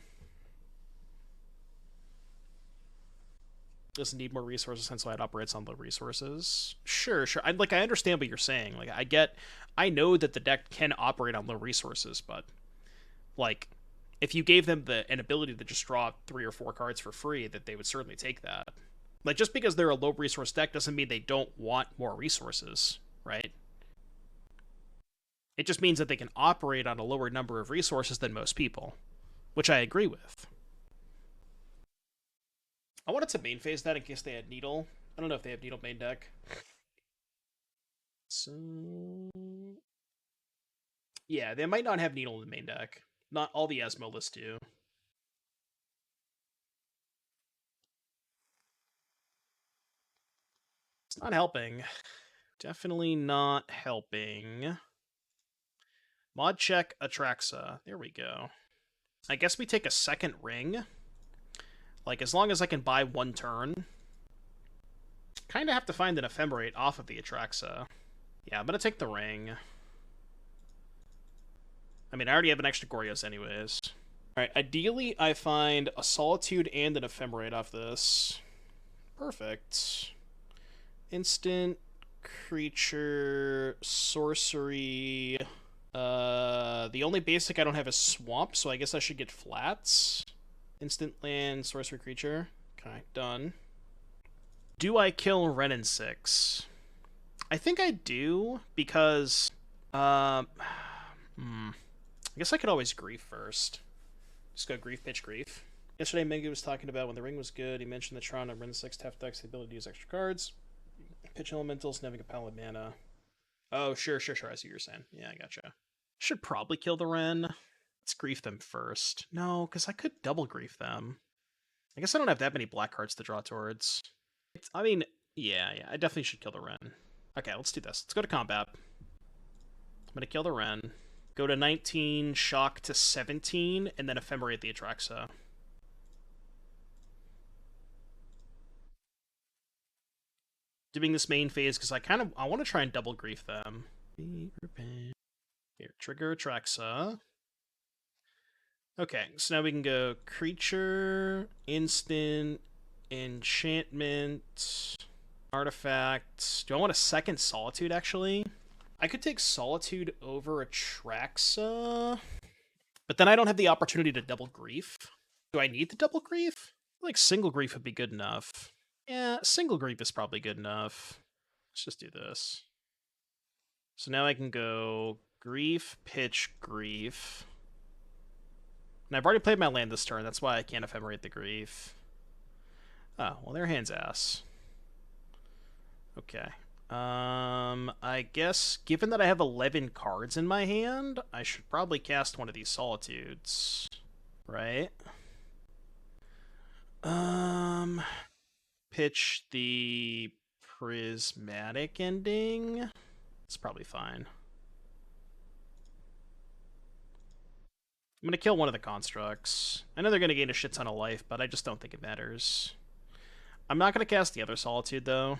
Doesn't need more resources since it operates on low resources. Sure. I understand what you're saying. I know that the deck can operate on low resources, but if you gave them an ability to just draw 3 or 4 cards for free, that they would certainly take that. Just because they're a low resource deck doesn't mean they don't want more resources, right? It just means that they can operate on a lower number of resources than most people, which I agree with. I wanted to main phase that in case they had Needle. I don't know if they have Needle main deck. So... yeah, they might not have Needle in the main deck. Not all the Asmo lists do. Not helping. Definitely not helping. Mod check Atraxa. There we go. I guess we take a second ring. Like, as long as I can buy one turn. Kind of have to find an Ephemerate off of the Atraxa. Yeah, I'm going to take the ring. I mean, I already have an extra Goryos anyways. Alright, ideally I find a Solitude and an Ephemerate off this. Perfect. Instant, creature, sorcery. The only basic I don't have is Swamp, so I guess I should get Flats. Instant land, sorcery creature. Okay, done. Do I kill Wrenn and 6? I think I do, because... I guess I could always Grief first. Just go Grief, pitch Grief. Yesterday, Mega was talking about when the ring was good. He mentioned the Tron and Wrenn 6 Tef decks, the ability to use extra cards. Pitch elementals, and having a palette mana. Oh, sure. I see what you're saying. Yeah, I gotcha. Should probably kill the Wrenn. Let's Grief them first. No, because I could double Grief them. I guess I don't have that many black cards to draw towards. I mean, yeah, I definitely should kill the Wrenn. Okay, let's do this. Let's go to combat. I'm going to kill the Wrenn. Go to 19, shock to 17, and then Ephemerate the Atraxa. Doing this main phase because I want to try and double Grief them. Here, trigger Atraxa. Okay, so now we can go creature, instant, enchantment, artifact. Do I want a second Solitude, actually? I could take Solitude over Atraxa, but then I don't have the opportunity to double Grief. Do I need the double Grief? Like, single Grief would be good enough. Yeah, single Grief is probably good enough. Let's just do this. So now I can go Grief, pitch, Grief. And I've already played my land this turn, that's why I can't Ephemerate the Grief. Oh, well, their hand's ass. Okay. I guess, given that I have 11 cards in my hand, I should probably cast one of these Solitudes. Right? Pitch the Prismatic Ending. It's probably fine. I'm going to kill one of the constructs. I know they're going to gain a shit ton of life, but I just don't think it matters. I'm not going to cast the other Solitude, though. I'm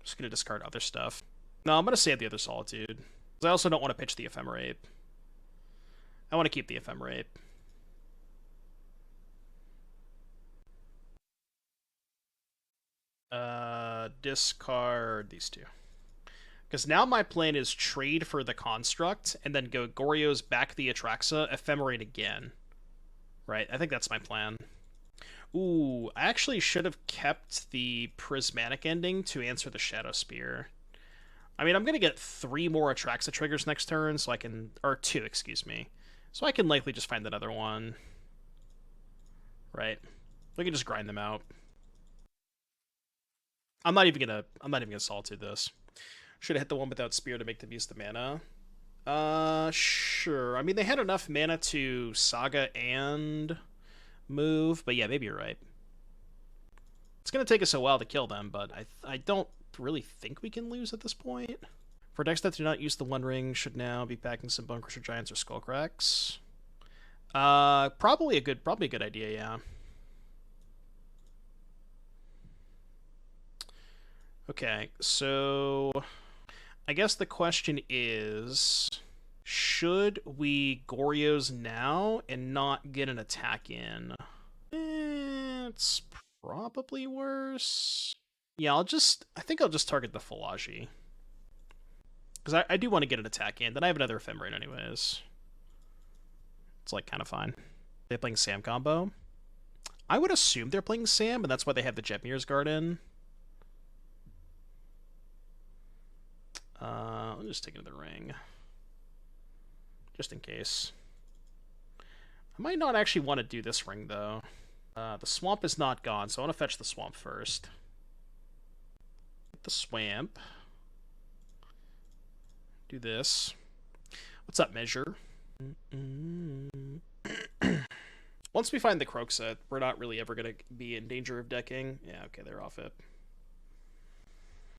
just going to discard other stuff. No, I'm going to save the other Solitude. Because I also don't want to pitch the Ephemerate. I want to keep the Ephemerate. Discard these two. Because now my plan is trade for the construct, and then go Goryo's back the Atraxa, Ephemerate again. Right, I think that's my plan. Ooh, I actually should have kept the Prismatic Ending to answer the Shadow Spear. I mean, I'm going to get 3 more Atraxa triggers next turn, so I can... Or 2, excuse me. So I can likely just find another one. Right. We can just grind them out. I'm not even gonna Solitude this. Should have hit the one without Spear to make them use the mana. Sure. I mean, they had enough mana to Saga and move, but yeah, maybe you're right. It's gonna take us a while to kill them, but I don't really think we can lose at this point. For decks that do not use the One Ring, should now be packing some Bone Crusher Giants or Skullcracks. Probably a good idea, yeah. Okay, so I guess the question is, should we Goryos now and not get an attack in? It's probably worse. Yeah, I think I'll just target the Fallaji. Because I do want to get an attack in, then I have another Ephemerate anyways. It's like kind of fine. They're playing Sam combo? I would assume they're playing Sam, and that's why they have the Jetmir's Garden. I'll just take another ring. Just in case. I might not actually want to do this ring, though. The swamp is not gone, so I want to fetch the swamp first. Get the swamp. Do this. What's up, measure? Once we find the Kroxa, we're not really ever going to be in danger of decking. Yeah, okay, they're off it.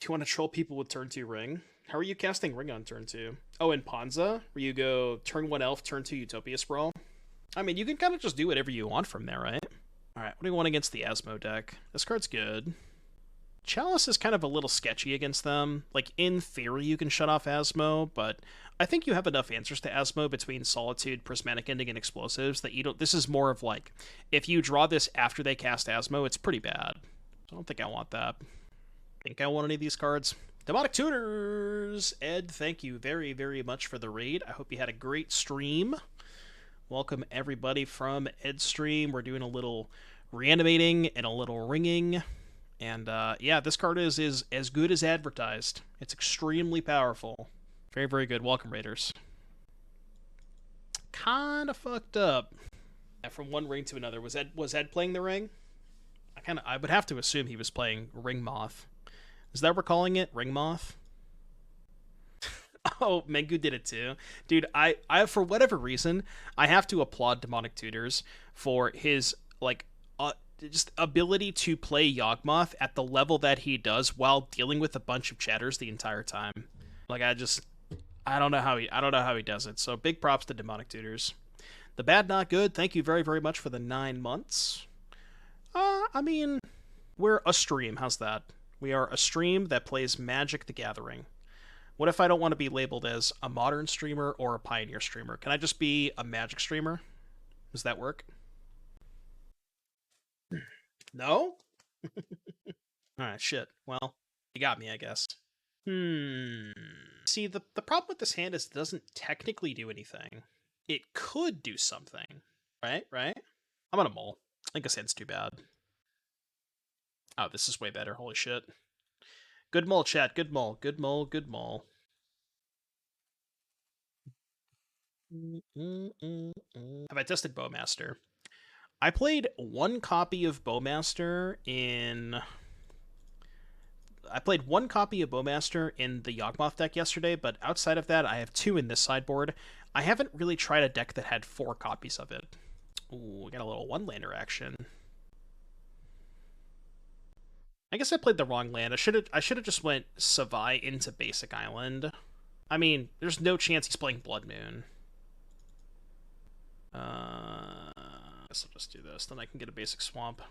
Do you want to troll people with turn 2 Ring? How are you casting Ring on turn 2? Oh, in Panza, where you go turn 1 Elf, turn 2 Utopia Sprawl? I mean, you can kind of just do whatever you want from there, right? Alright, what do you want against the Asmo deck? This card's good. Chalice is kind of a little sketchy against them. Like, in theory, you can shut off Asmo, but I think you have enough answers to Asmo between Solitude, Prismatic Ending, and Explosives that you don't... This is more of like, if you draw this after they cast Asmo, it's pretty bad. I don't think I want that. Think I want any of these cards. Demonic Tutors! Ed, thank you very, very much for the raid. I hope you had a great stream. Welcome everybody from Ed's stream. We're doing a little reanimating and a little ringing. And yeah, this card is as good as advertised. It's extremely powerful. Very, very good. Welcome, Raiders. Kinda fucked up. Yeah, from one ring to another. Was Ed playing the ring? I would have to assume he was playing Ring Moth. Is that what we're calling it? Ring Moth? Oh, Mengu did it too. Dude, I for whatever reason, I have to applaud Demonic Tutors for his, like, just ability to play Yawgmoth at the level that he does while dealing with a bunch of chatters the entire time. Like, I don't know how he does it. So big props to Demonic Tutors. The Bad Not Good, thank you very, very much for the 9 months. I mean, we're a stream. How's that? We are a stream that plays Magic the Gathering. What if I don't want to be labeled as a modern streamer or a pioneer streamer? Can I just be a Magic streamer? Does that work? No? Alright, shit. Well, you got me, I guess. See, the problem with this hand is it doesn't technically do anything. It could do something. Right? I'm gonna mull. I think this hand's too bad. Oh, this is way better. Holy shit. Good mull, chat. Good mull. Good mull. Good mull. Have I tested Bowmaster? I played one copy of Bowmaster in... I played one copy of Bowmaster in the Yawgmoth deck yesterday, but outside of that, I have 2 in this sideboard. I haven't really tried a deck that had 4 copies of it. Ooh, we got a little one-lander action. I guess I played the wrong land. I should have just went Savai into Basic Island. I mean, there's no chance he's playing Blood Moon. I guess I'll just do this. Then I can get a basic swamp.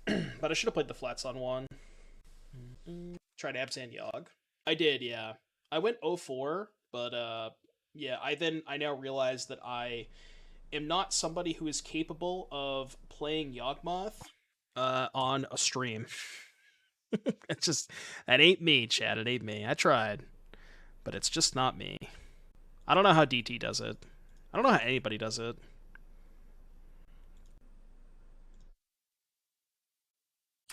But I should have played the flats on 1. Tried Abzan Yogg. I did, yeah. I went 0-4, but yeah, I now realize that I am not somebody who is capable of playing Yawgmoth on a stream. It's just, that ain't me, Chad. It ain't me. I tried, but it's just not me. I don't know how DT does it. I don't know how anybody does it.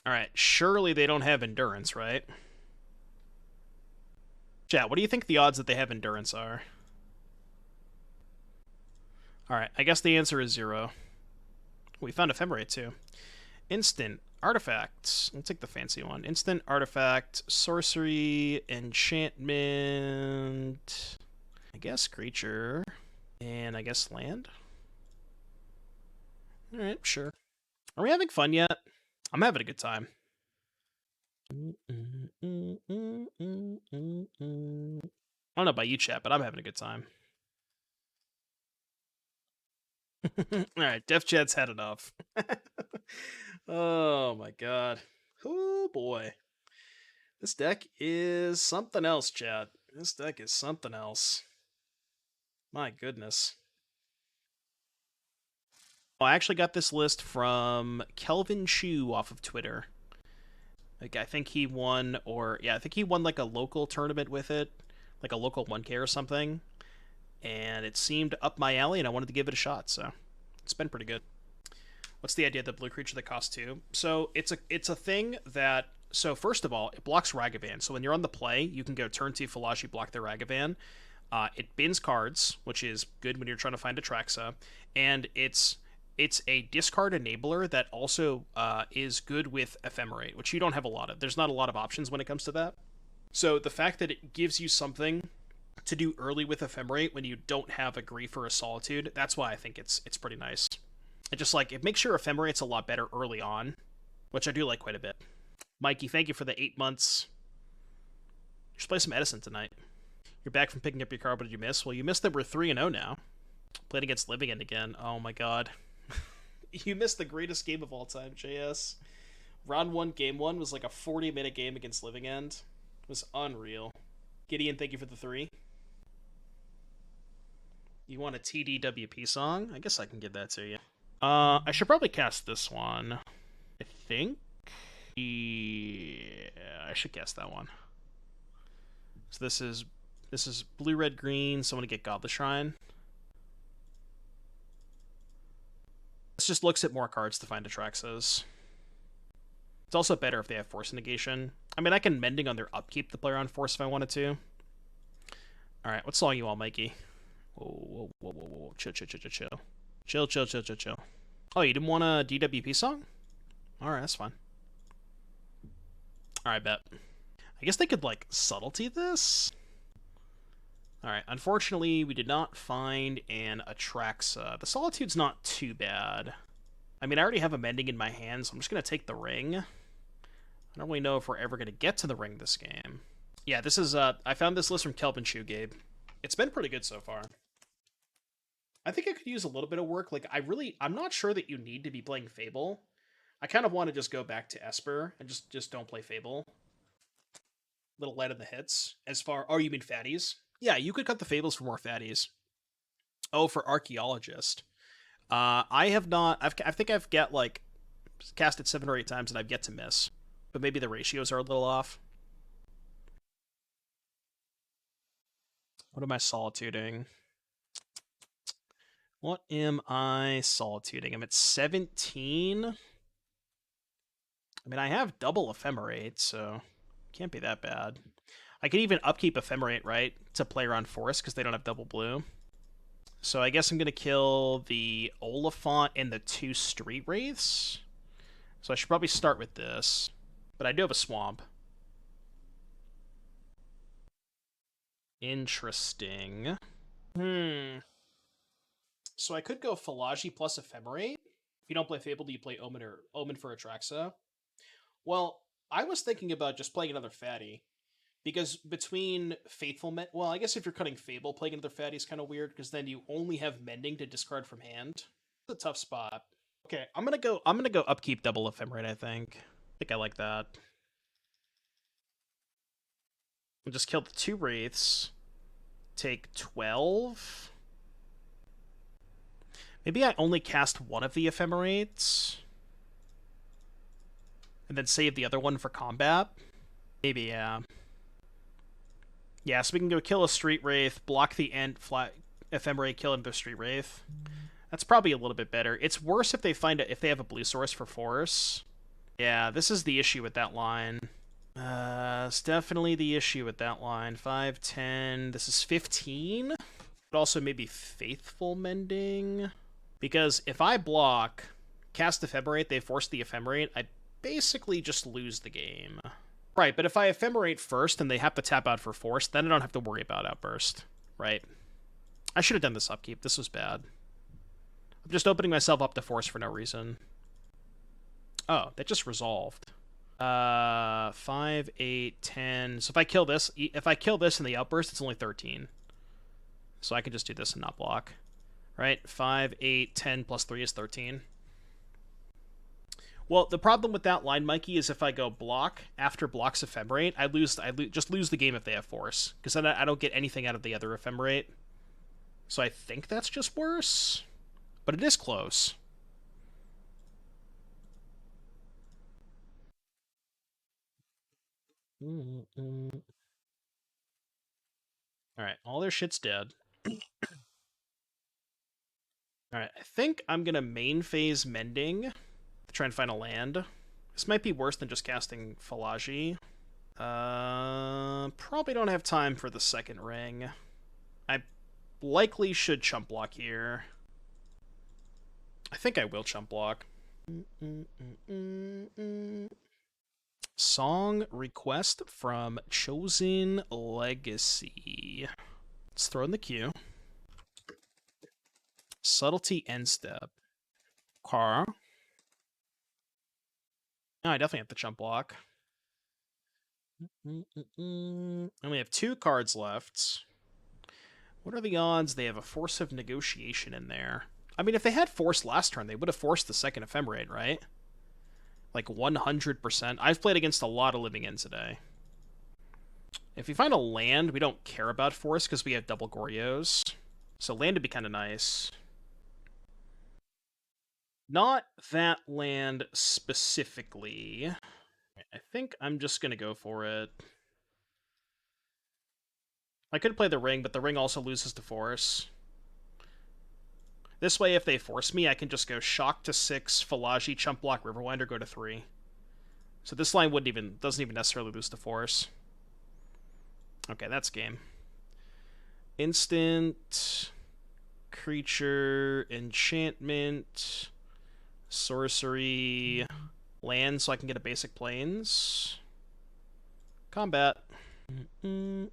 Alright, surely they don't have endurance, right? Chat, what do you think the odds that they have endurance are? Alright, I guess the answer is 0. We found Ephemerate too. Instant artifacts. Let's take the fancy one. Instant artifact, sorcery, enchantment. I guess creature. And I guess land. Alright, sure. Are we having fun yet? I'm having a good time. I don't know about you, chat, but I'm having a good time. Alright, Def Chat's had enough. Oh my god. Oh boy. This deck is something else, chat. This deck is something else. My goodness. Oh, I actually got this list from Kelvin Chu off of Twitter. Like, I think he won, I think he won like a local tournament with it, like a local 1K or something. And it seemed up my alley, and I wanted to give it a shot, so it's been pretty good. What's the idea of the blue creature that costs 2? So it's a thing that, so first of all, it blocks Ragavan. So when you're on the play, you can go turn 2 Fallaji, block their Ragavan. It bins cards, which is good when you're trying to find Atraxa, and it's a discard enabler that also is good with Ephemerate, which you don't have a lot of. There's not a lot of options when it comes to that. So the fact that it gives you something to do early with Ephemerate when you don't have a Grief or a Solitude, that's why I think it's pretty nice. It just, like, it makes sure Ephemerate's a lot better early on, which I do like quite a bit. Mikey, thank you for the 8 months. You should play some Edison tonight. You're back from picking up your card. What did you miss? Well, you missed that we're 3-0 now. Playing against Living End again. Oh my god. You missed the greatest game of all time, JS. Round 1, game 1 was like a 40-minute game against Living End. It was unreal. Gideon, thank you for the 3. You want a TDWP song? I guess I can give that to you. I should probably cast this one. I think. Yeah, I should cast that one. So this is blue, red, green. So I'm gonna get Godless Shrine. This just looks at more cards to find Atraxas. It's also better if they have Force Negation. I mean, I can Mending on their upkeep to play around Force if I wanted to. Alright, what song you want, Mikey? Whoa. Chill. Chill. Oh, you didn't want a DWP song? Alright, that's fine. Alright, bet. I guess they could, like, Subtlety this? Alright, unfortunately, we did not find an Atraxa. The Solitude's not too bad. I mean, I already have a Mending in my hand, so I'm just going to take the ring. I don't really know if we're ever going to get to the ring this game. Yeah, this is, I found this list from Kelvin Chu, Gabe. It's been pretty good so far. I think I could use a little bit of work. Like, I'm not sure that you need to be playing Fable. I kind of want to just go back to Esper and just don't play Fable. Little light on the hits. Oh, you mean fatties? Yeah, you could cut the Fables for more fatties. Oh, for Archaeologist. I have not. I think I've like cast it 7 or 8 times and I've yet to miss. But maybe the ratios are a little off. What am I solituding? What am I solituding? I'm at 17. I mean, I have double Ephemerate, so can't be that bad. I can even upkeep Ephemerate, right, to play around Forest because they don't have double blue. So I guess I'm going to kill the Oliphant and the 2 Street Wraiths. So I should probably start with this. But I do have a Swamp. Interesting. So I could go Fallaji plus Ephemerate. If you don't play Fable, do you play Omen for Atraxa? Well, I was thinking about just playing another fatty. Because between Faithful Mending... Well, I guess if you're cutting Fable, playing another fatty is kind of weird, because then you only have Mending to discard from hand. It's a tough spot. Okay, I'm gonna go upkeep double Ephemerate, I think. I think I like that. I'll just kill the 2 Wraiths. Take 12. Maybe I only cast one of the Ephemerates. And then save the other one for combat. Maybe, yeah. Yeah, so we can go kill a Street Wraith, block the end, Ephemerate, kill another Street Wraith. That's probably a little bit better. It's worse if they have a blue source for Force. Yeah, this is the issue with that line. It's definitely the issue with that line. 5, 10, this is 15? But also maybe Faithful Mending? Because if I block, cast Ephemerate, they force the Ephemerate, I basically just lose the game. Right, but if I Ephemerate first and they have to tap out for Force, then I don't have to worry about Outburst. Right? I should have done this upkeep. This was bad. I'm just opening myself up to Force for no reason. Oh, that just resolved. 5, 8, 10. So if I kill this in the Outburst, it's only 13. So I can just do this and not block. Right? 5, 8, 10 plus 3 is 13. Well, the problem with that line, Mikey, is if I go block after blocks Ephemerate, I just lose the game if they have Force. Because then I don't get anything out of the other Ephemerate. So I think that's just worse. But it is close. Alright, all their shit's dead. Alright, I think I'm gonna main phase Mending to try and find a land. This might be worse than just casting Fallaji. Probably don't have time for the second ring. I likely should chump block here. I think I will chump block. Song request from Chosen Legacy. Let's throw in the queue. Subtlety end step. Car. No, I definitely have to chump block. And we have 2 cards left. What are the odds they have a Force of Negotiation in there? I mean, if they had Force last turn, they would have forced the second Ephemerate, right? Like 100%. I've played against a lot of Living End today. If we find a land, we don't care about Force because we have double Goryos. So land would be kind of nice. Not that land specifically. I think I'm just going to go for it. I could play the ring, but the ring also loses to Force. This way, if they force me, I can just go Shock to 6, Fallaji, Chump Block, Riverwinder, go to 3. So this line doesn't even necessarily lose to Force. Okay, that's game. Instant, creature, enchantment, sorcery, land so I can get a basic plains. Combat. I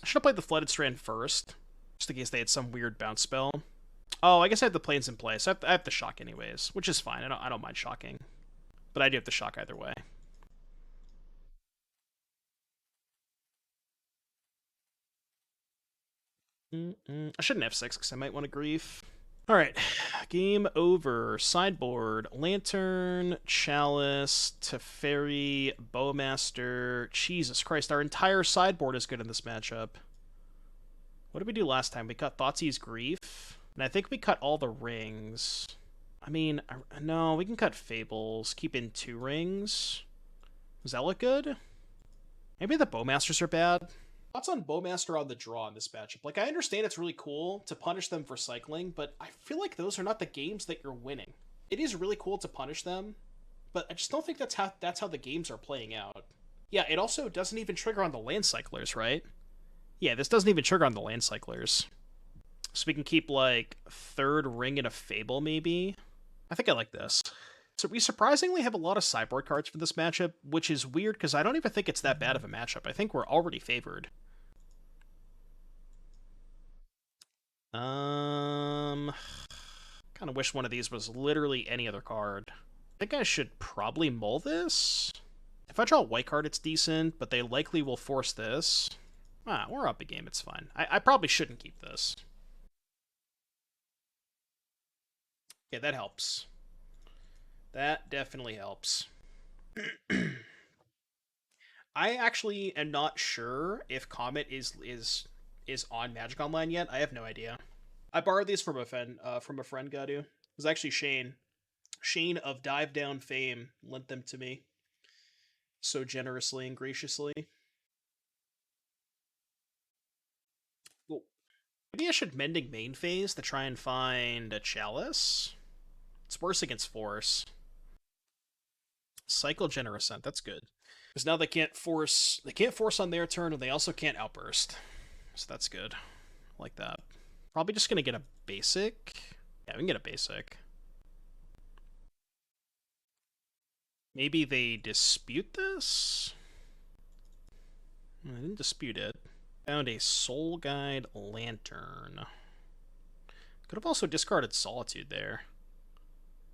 should have played the Flooded Strand first, just in case they had some weird bounce spell. Oh, I guess I have the plains in place. I have to shock anyways, which is fine. I don't mind shocking, but I do have to shock either way. I shouldn't have 6 because I might want to grief. All right, game over. Sideboard: Lantern, Chalice, Teferi, Bowmaster. Jesus Christ, our entire sideboard is good in this matchup. What did we do last time? We cut Thoughtseize Grief, and I think we cut all the rings. I mean, no, we can cut Fables. Keep in 2 rings. Does that look good? Maybe the Bowmasters are bad. Thoughts on Bowmaster on the draw in this matchup? Like, I understand it's really cool to punish them for cycling, but I feel like those are not the games that you're winning. It is really cool to punish them, but I just don't think that's how the games are playing out. Yeah, it also doesn't even trigger on the land cyclers, right? Yeah, this doesn't even trigger on the land cyclers. So we can keep, like, 3rd ring in a Fable, maybe? I think I like this. So we surprisingly have a lot of sideboard cards for this matchup, which is weird because I don't even think it's that bad of a matchup. I think we're already favored. Kind of wish one of these was literally any other card. I think I should probably mull this. If I draw a white card, it's decent, but they likely will force this. We're up a game, it's fine. I probably shouldn't keep this. Yeah, that helps. That definitely helps. I actually am not sure if Comet is on Magic Online yet. I have no idea. I borrowed these from a friend, Gadu. It was actually Shane. Shane of Dive Down fame lent them to me so generously and graciously. Well, maybe I should Mending main phase to try and find a Chalice. It's worse against Force. Cycle Generosent, that's good. Because now they can't force on their turn, and they also can't Outburst. So that's good. I like that. Probably just gonna get a basic. Yeah, we can get a basic. Maybe they dispute this? I didn't dispute it. Found a Soul Guide Lantern. Could have also discarded Solitude there.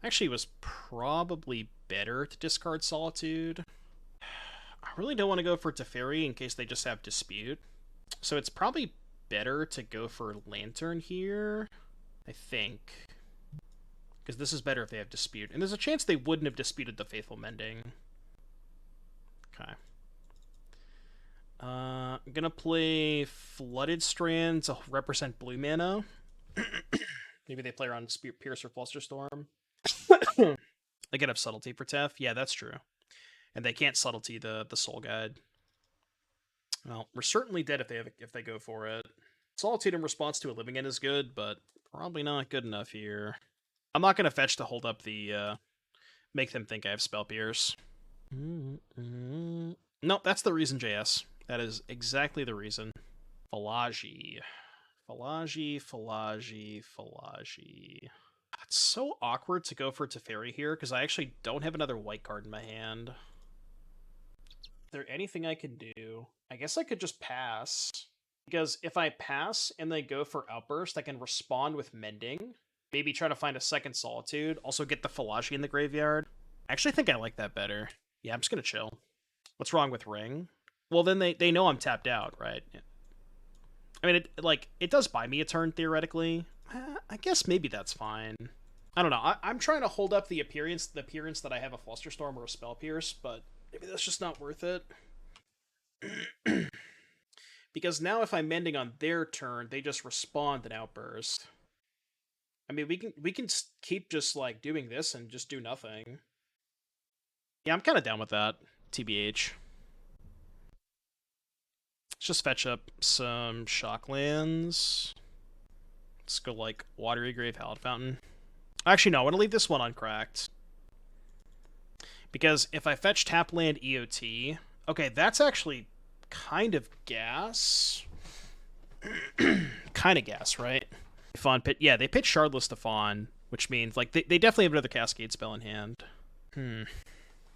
Actually, it was probably better to discard Solitude. I really don't want to go for Teferi in case they just have Dispute. So it's probably better to go for Lantern here, I think. Because this is better if they have Dispute. And there's a chance they wouldn't have disputed the Faithful Mending. Okay. I'm gonna play Flooded Strand to represent blue mana. Maybe they play around Pierce or Flusterstorm. They could have Subtlety for Tef. Yeah, that's true. And they can't Subtlety the Soul Guide. Well, we're certainly dead if they go for it. Solitude in response to a Living End is good, but probably not good enough here. I'm not going to fetch to hold up the make them think I have Spell Pierce. Nope, that's the reason, JS. That is exactly the reason. Fallaji. It's so awkward to go for Teferi here, because I actually don't have another white card in my hand. Is there anything I can do? I guess I could just pass. Because if I pass and they go for Outburst, I can respond with Mending. Maybe try to find a second Solitude. Also get the Fallaji in the graveyard. I actually think I like that better. Yeah, I'm just gonna chill. What's wrong with Ring? Well, then they know I'm tapped out, right? I mean, it does buy me a turn theoretically. I guess maybe that's fine. I don't know. I'm trying to hold up the appearance that I have a Flusterstorm or a Spell Pierce, but maybe that's just not worth it. Because now if I'm mending on their turn, they just respond an outburst. I mean, we can keep just like doing this and just do nothing. Yeah, I'm kind of down with that. TBH. Let's just fetch up some Shocklands. Let's go like Watery Grave, Hallowed Fountain. Actually, no, I want to leave this one uncracked. Because if I fetch tap land EOT... Okay, that's actually kind of gas. Kind of gas, right? Fawn pit. Yeah, they pitch Shardless to Fawn, which means like they definitely have another Cascade spell in hand. I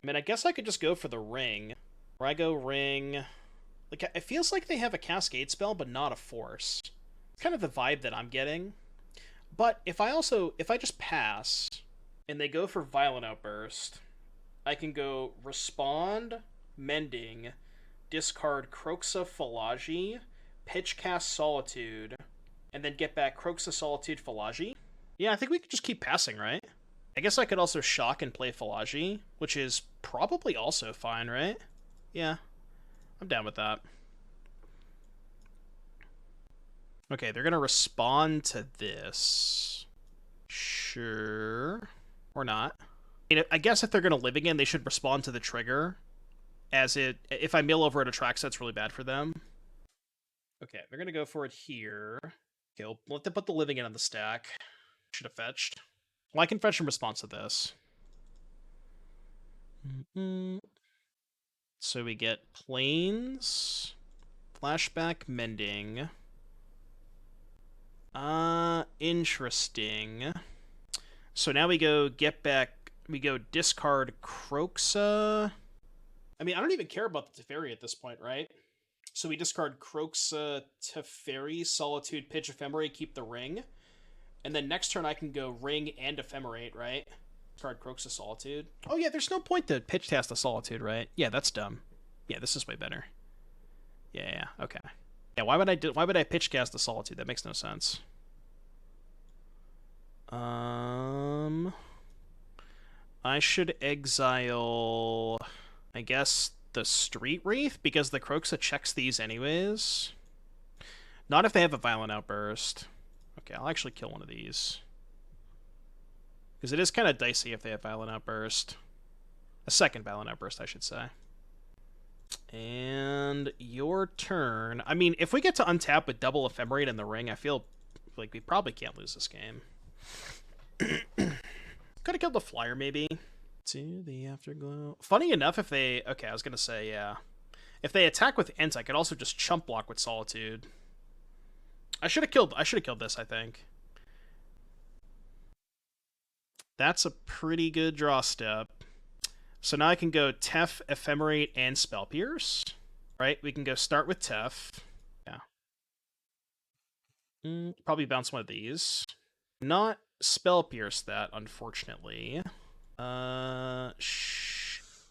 mean, I guess I could just go for the Ring. Where I go Ring... Like, it feels like they have a Cascade spell, but not a Force. It's kind of the vibe that I'm getting. But if I just pass, and they go for Violent Outburst, I can go Respond, Mending, discard Kroxa Fallaji, pitch cast Solitude, and then get back Kroxa Solitude Fallaji. Yeah, I think we could just keep passing, right? I guess I could also shock and play Fallaji, which is probably also fine, right? Yeah, I'm down with that. Okay, they're gonna respond to this. Sure. Or not. I guess if they're gonna live again, they should respond to the trigger. If I mill over at Atraxa, it's really bad for them. Okay, they're gonna go for it here. Okay, we'll let them put the living in on the stack. Should have fetched. Well, I can fetch in response to this. So we get Plains, Flashback Mending. Interesting. So now we go discard Kroxa. I mean, I don't even care about the Teferi at this point, right? So we discard Kroxa, Teferi, Solitude, pitch Ephemerate, keep the Ring. And then next turn I can go Ring and Ephemerate, right? Discard Kroxa, Solitude. Oh yeah, there's no point to pitch cast the Solitude, right? Yeah, that's dumb. Yeah, this is way better. Yeah, okay. Yeah, why would I pitch cast the Solitude? That makes no sense. I should exile, I guess, the Street Wraith, because the Kroxa checks these anyways. Not if they have a Violent Outburst. Okay, I'll actually kill one of these. Because it is kind of dicey if they have Violent Outburst. A second Violent Outburst, I should say. And your turn. I mean, if we get to untap with double Ephemerate in the Ring, I feel like we probably can't lose this game. Could have killed the Flyer, maybe. To the Afterglow. Funny enough, if they... Okay, I was going to say, yeah. If they attack with Ent, I could also just chump block with Solitude. I should have killed this, I think. That's a pretty good draw step. So now I can go Tef, Ephemerate, and Spell Pierce. Right? We can go start with Tef. Yeah. Probably bounce one of these. Not Spell Pierce that, unfortunately. Sure.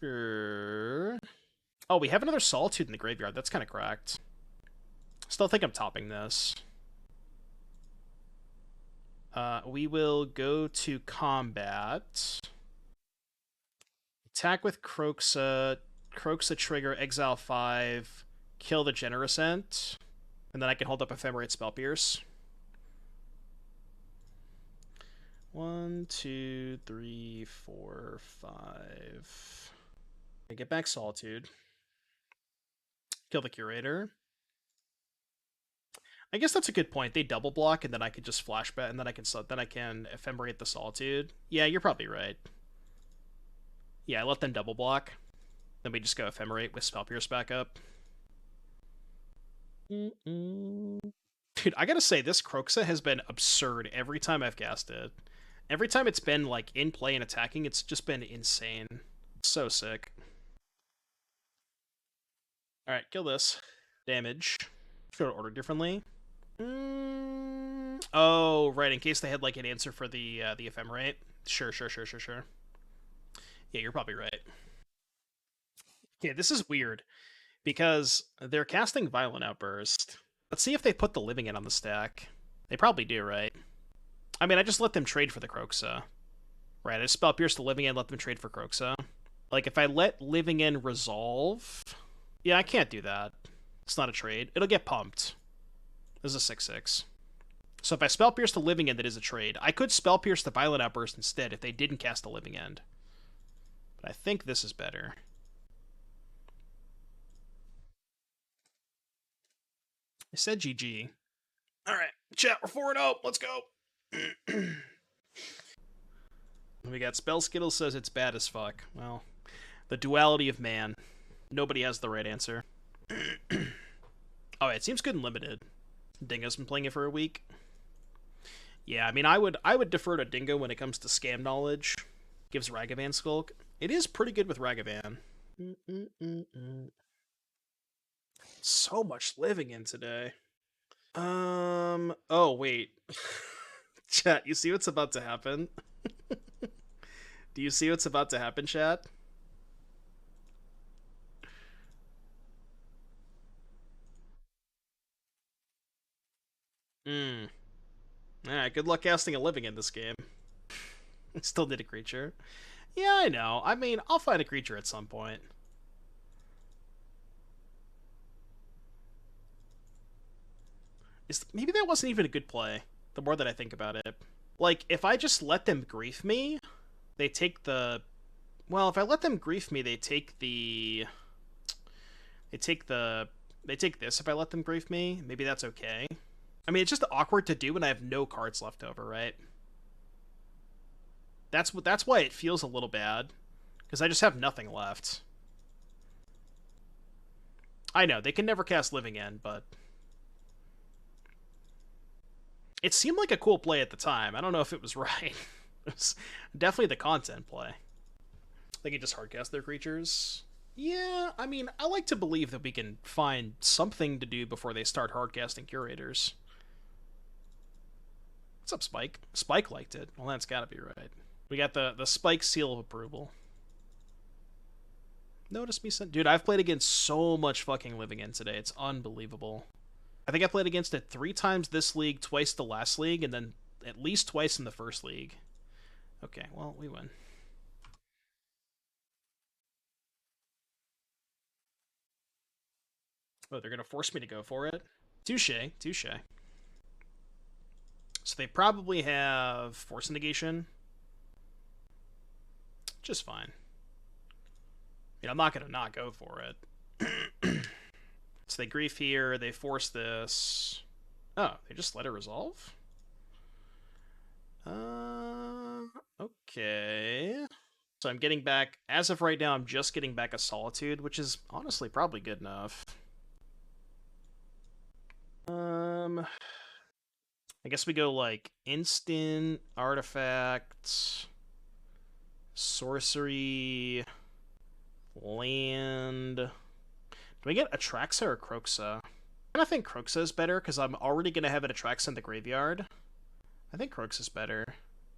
Oh, we have another Solitude in the graveyard. That's kind of cracked. Still think I'm topping this. We will go to combat. Attack with Kroxa. Kroxa trigger, exile 5, kill the Generous Ent, and then I can hold up Ephemerate, Spell Pierce. 1, 2, 3, 4, 5. I get back Solitude. Kill the Curator. I guess that's a good point. They double block, and then I could just flashback, and then I can Ephemerate the Solitude. Yeah, you're probably right. Yeah, I let them double block. Then we just go Ephemerate with Spell Pierce back up. Dude, I gotta say, this Kroxa has been absurd every time I've cast it. Every time it's been, like, in play and attacking, it's just been insane. So sick. Alright, kill this. Damage. Should have ordered differently. Oh, right, in case they had, like, an answer for the Ephemerate. Sure. Yeah, you're probably right. Yeah, this is weird because they're casting Violent Outburst. Let's see if they put the Living End on the stack. They probably do, right? I mean, I just let them trade for the Kroxa. Right, I spell Pierce the Living End, let them trade for Kroxa. Like, if I let Living End resolve... Yeah, I can't do that. It's not a trade. It'll get pumped. This is a 6/6. So if I spell Pierce the Living End, that is a trade. I could spell Pierce the Violent Outburst instead if they didn't cast the Living End. But I think this is better. I said GG. Alright, chat, we're 4-0. Let's go. We got Spell Skittle says it's bad as fuck. Well, the duality of man. Nobody has the right answer. Oh, it seems good and limited. Dingo's been playing it for a week. Yeah, I mean, I would defer to Dingo when it comes to scam knowledge. Gives Ragavan Skulk. It is pretty good with Ragavan. So much living in today. Oh, wait. Chat, you see what's about to happen? Do you see what's about to happen, chat? Alright, good luck casting a living in this game. Still need a creature. Yeah, I know. I mean, I'll find a creature at some point. Maybe that wasn't even a good play, the more that I think about it. Like, if I just let them grief me, they take the... Well, if I let them grief me, they take the... They take this if I let them grief me. Maybe that's okay. I mean, it's just awkward to do when I have no cards left over, right? That's why it feels a little bad. Because I just have nothing left. I know, they can never cast Living End, but... It seemed like a cool play at the time. I don't know if it was right. It was definitely the content play. They can just hardcast their creatures. Yeah, I mean, I like to believe that we can find something to do before they start hardcasting curators. What's up, Spike? Spike liked it. Well, that's gotta be right. We got the Spike seal of approval. Notice me, dude, I've played against so much fucking Living End today. It's unbelievable. I think I played against it 3 times this league, twice the last league, and then at least twice in the first league. Okay, well, we win. Oh, they're gonna force me to go for it? Touche, touche. So they probably have Force Negation. Just fine. I mean, I'm not gonna not go for it. So they grief here, they force this. Oh, they just let it resolve? Okay. So I'm getting back, as of right now, I'm just getting back a Solitude, which is honestly probably good enough. I guess we go like instant, artifact, sorcery, land. Do we get Atraxa or Kroxa? I think Kroxa is better because I'm already going to have an Atraxa in the graveyard. I think Kroxa is better.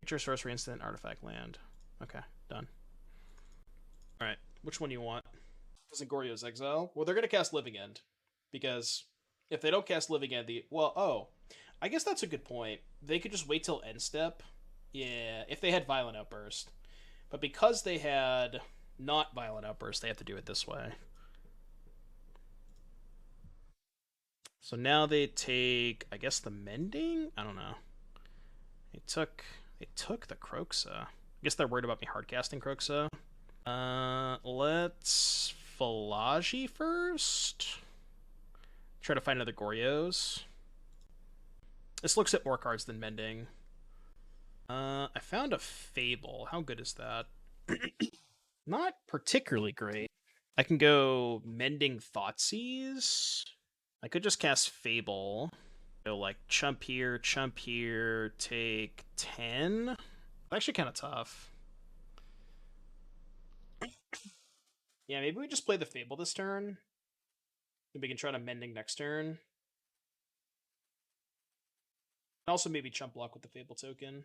Creature, sorcery, instant, artifact, land. Okay, done. Alright, which one do you want? Isn't Goryo's Exile? Well, they're going to cast Living End. Because if they don't cast Living End, I guess that's a good point. They could just wait till end step. Yeah, if they had Violent Outburst. But because they had not Violent Outburst, they have to do it this way. So now they take, I guess, the Mending? I don't know. They took the Kroxa. I guess they're worried about me hardcasting Kroxa. Let's Fallaji first. Try to find another Goryos. This looks at more cards than Mending. I found a Fable. How good is that? Not particularly great. I can go Mending Thoughtseize. I could just cast Fable. Go like chump here, take 10. Actually kind of tough. Yeah, maybe we just play the Fable this turn. Maybe we can try to Mending next turn. Also maybe chump block with the Fable token.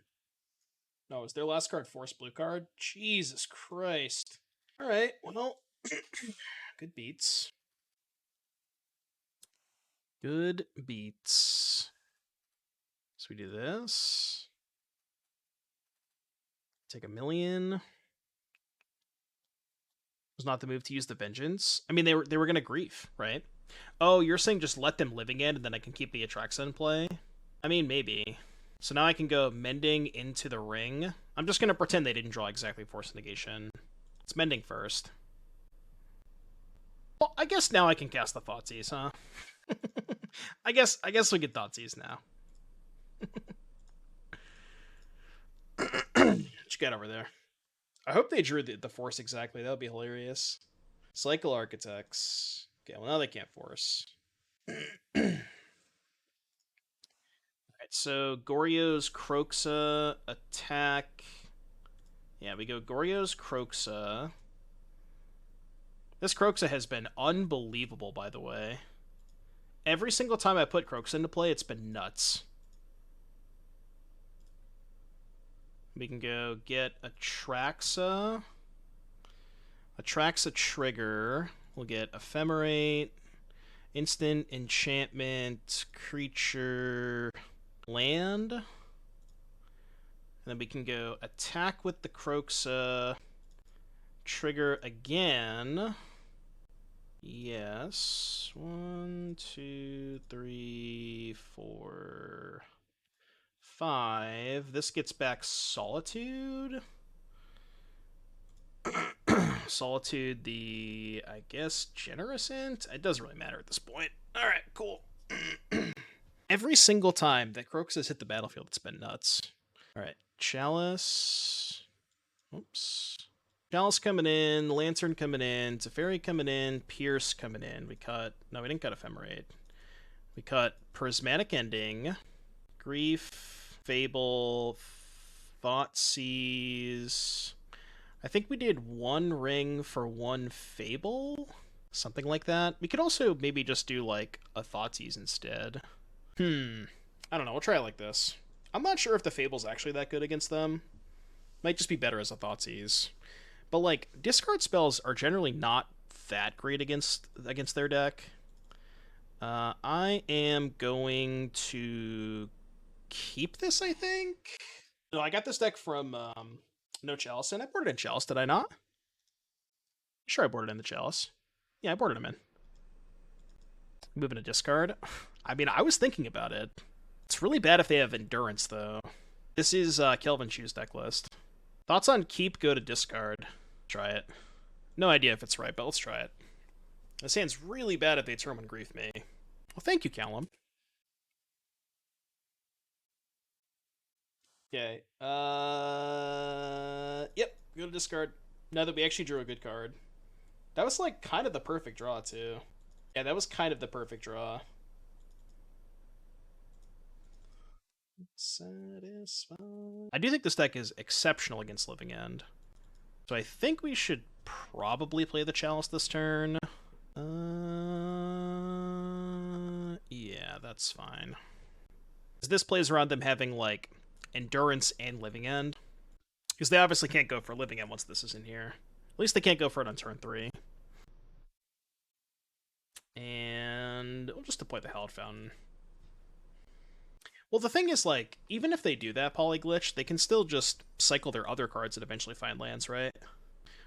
No, is their last card Force Blue card? Jesus Christ. Alright, well, good beats. Good beats. So we do this. Take a million. Was not the move to use the Vengeance. I mean, they were gonna grief, right? Oh, you're saying just let them living in, and then I can keep the Atraxa in play? I mean, maybe. So now I can go Mending into the ring. I'm just gonna pretend they didn't draw exactly Force Negation. It's Mending first. Well, I guess now I can cast the Thoughtseize, huh? I guess we get Thoughtseize now. What you got over there? I hope they drew the force exactly. That would be hilarious. Cycle Architects. Okay, well now they can't force. Alright, so Goryo's Kroxa attack. Yeah, we go Goryo's Kroxa. This Kroxa has been unbelievable, by the way. Every single time I put Kroxa into play, it's been nuts. We can go get Atraxa. Atraxa trigger. We'll get Ephemerate, instant, enchantment, creature, land. And then we can go attack with the Kroxa, trigger again. Yes. 1, 2, 3, 4, 5. This gets back Solitude. Solitude, the, I guess, Generous Int? It doesn't really matter at this point. Alright, cool. Every single time that Kroxa has hit the battlefield, it's been nuts. Alright, Chalice. Oops. Chalice coming in, Lantern coming in, Teferi coming in, Pierce coming in. We didn't cut Ephemerate. We cut Prismatic Ending, Grief, Fable, Thoughtseize. I think we did 1 ring for 1 Fable? Something like that. We could also maybe just do, like, a Thoughtseize instead. I don't know, we'll try it like this. I'm not sure if the Fable's actually that good against them. Might just be better as a Thoughtseize. But, like, discard spells are generally not that great against their deck. I am going to keep this, I think. No, I got this deck from No Chalice, and I boarded in Chalice, did I not? Sure, I boarded in the Chalice. Yeah, I boarded him in. Moving to discard. I mean, I was thinking about it. It's really bad if they have Endurance, though. This is Kelvin Chu's deck list. Thoughts on keep, go to discard. Try it. No idea if it's right, but let's try it. This hand's really bad if they turn and grief me. Well, thank you, Callum. Okay. Yep. Go to discard. Now that we actually drew a good card. That was, like, kind of the perfect draw, too. Yeah, that was kind of the perfect draw. Satisfied. I do think this deck is exceptional against Living End. So I think we should probably play the Chalice this turn. Yeah, that's fine. This plays around them having, like, Endurance and Living End. Because they obviously can't go for Living End once this is in here. At least they can't go for it on turn 3. And we'll just deploy the Hallowed Fountain. Well, the thing is, like, even if they do that Polyglitch, they can still just cycle their other cards and eventually find lands, right?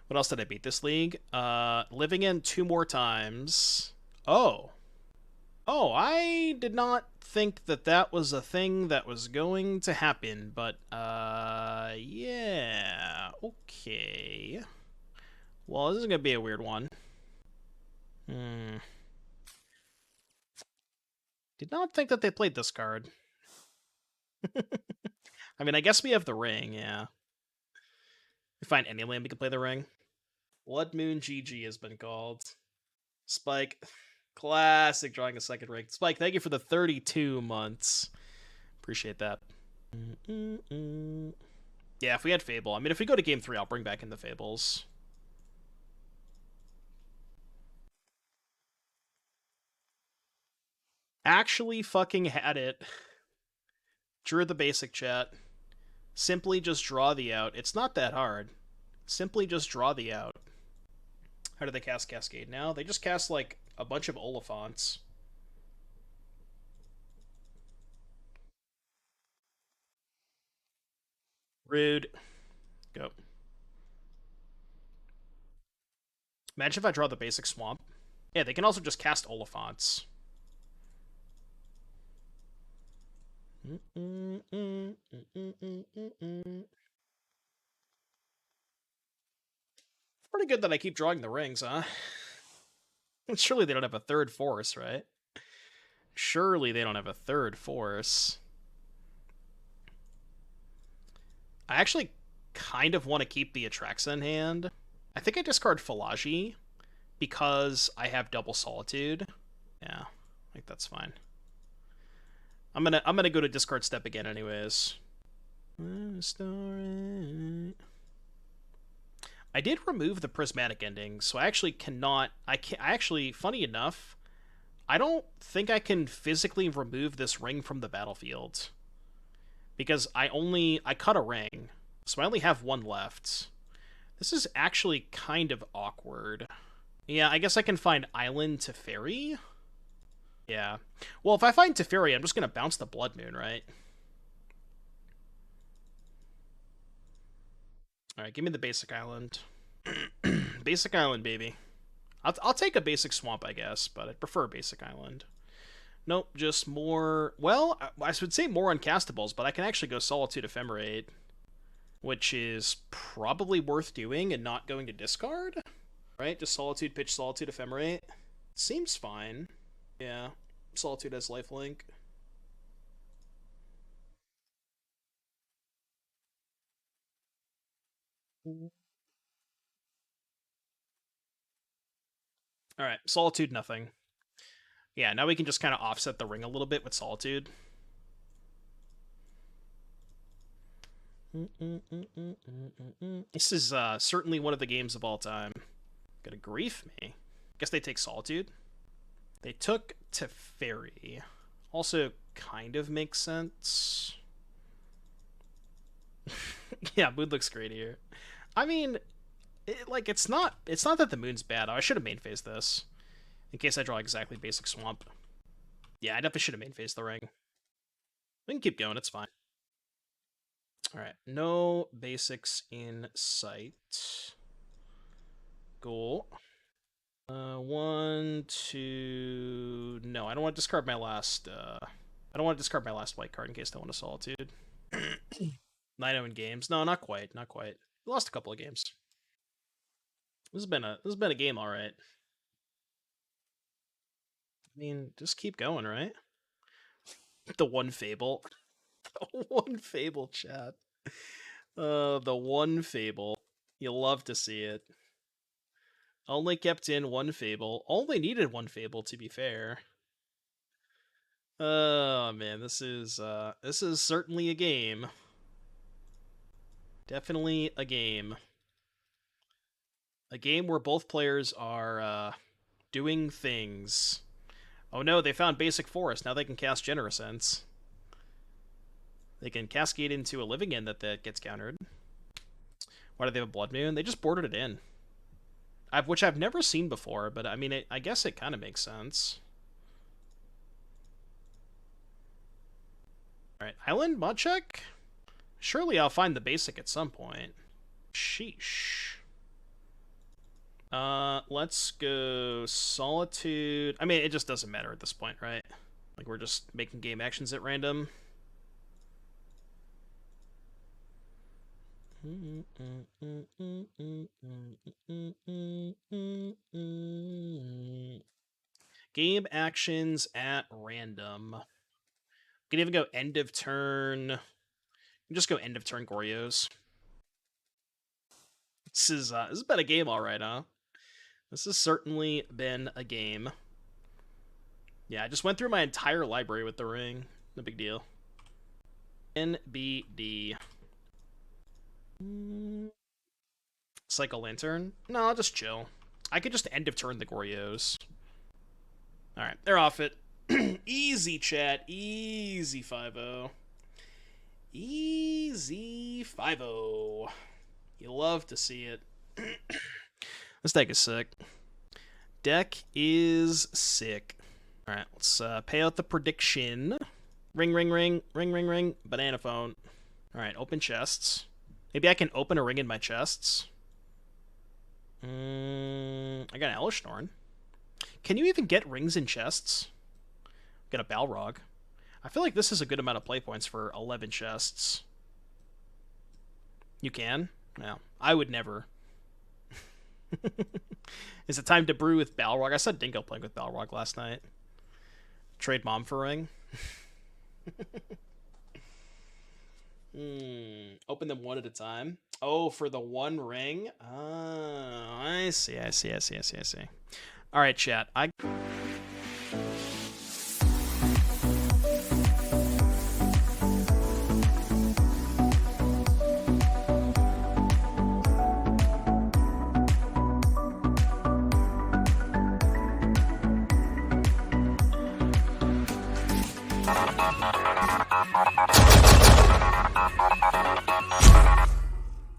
What else did I beat this league? Living End 2 more times. Oh, I did not think that was a thing that was going to happen, but, yeah, okay. Well, this is gonna be a weird one. Did not think that they played this card. I mean, I guess we have the ring, yeah. We find any land we can play the ring. Blood Moon GG has been called. Spike, classic drawing a second ring. Spike, thank you for the 32 months. Appreciate that. Yeah, if we had Fable. I mean, if we go to game 3, I'll bring back in the Fables. Actually fucking had it. Drew the basic chat. Simply just draw the out. It's not that hard. Simply just draw the out. How do they cast Cascade now? They just cast, like, a bunch of Oliphants. Rude. Go. Imagine if I draw the basic Swamp. Yeah, they can also just cast Oliphants. Pretty good that I keep drawing the rings, huh? Surely they don't have a third force, right? Surely they don't have a third force. I actually kind of want to keep the Atraxa in hand. I think I discard Fallaji because I have double Solitude. Yeah, I think that's fine. I'm gonna go to discard step again anyways. I did remove the Prismatic Ending, so I actually cannot. I actually, funny enough, I don't think I can physically remove this ring from the battlefield because I cut a ring, so I only have one left. This is actually kind of awkward. Yeah, I guess I can find Island Teferi. Yeah. Well, if I find Teferi, I'm just gonna bounce the Blood Moon, right? Alright, give me the basic island. Basic island, baby. I'll take a basic swamp, I guess, but I'd prefer basic island. Nope, just more... Well, I would say more uncastables, but I can actually go Solitude Ephemerate, which is probably worth doing and not going to discard. Right? Just Solitude, pitch Solitude Ephemerate. Seems fine. Yeah. Solitude has lifelink. Alright, Solitude, nothing. Yeah, now we can just kind of offset the ring a little bit with Solitude. This is certainly one of the games of all time. Gonna grief me. Guess they take Solitude. They took Teferi. Also kind of makes sense. Yeah, mood looks great here. I mean, it's not that the moon's bad. Oh, I should have main phased this. In case I draw exactly basic swamp. Yeah, I definitely should have main phased the ring. We can keep going, it's fine. Alright, no basics in sight. Cool. 1, 2... No, I don't want to discard my last... I don't want to discard my last white card in case they want a Solitude. 9-0 in games. No, not quite. Not quite. We lost a couple of games. This has been a game, all right. I mean, just keep going, right? The one Fable. The one Fable, chat. The one Fable. You'll love to see it. Only kept in one Fable. Only needed one Fable, to be fair. Oh man, this is certainly a game. Definitely a game. A game where both players are doing things. Oh no, they found Basic Forest. Now they can cast Generous Sense. They can cascade into a Living End that gets countered. Why do they have a Blood Moon? They just boarded it in. Which I've never seen before, but I mean, I guess it kind of makes sense. Alright, Island, mod check? Surely I'll find the basic at some point. Sheesh. Let's go Solitude. I mean, it just doesn't matter at this point, right? Like, we're just making game actions at random. Game actions at random. Can even go end of turn. Just go end of turn Goryos. This has been a game, all right, huh? This has certainly been a game. Yeah, I just went through my entire library with the ring. No big deal. NBD. Cycle Lantern? No, I'll just chill. I could just end of turn the Goryos. Alright, they're off it. Easy, chat. Easy 5-0. Easy 5-0. You love to see it. This deck is sick. Deck is sick. Alright, let's pay out the prediction. Ring, ring, ring, ring, ring, ring, banana phone. Alright, open chests. Maybe I can open a ring in my chests. I got an Hellish Norn. Can you even get rings in chests? Get a Balrog. I feel like this is a good amount of play points for 11 chests. You can? No. I would never. Is it time to brew with Balrog? I saw Dingo playing with Balrog last night. Trade Mom for ring. Open them one at a time. Oh, for the one ring? Oh, I see. All right, chat.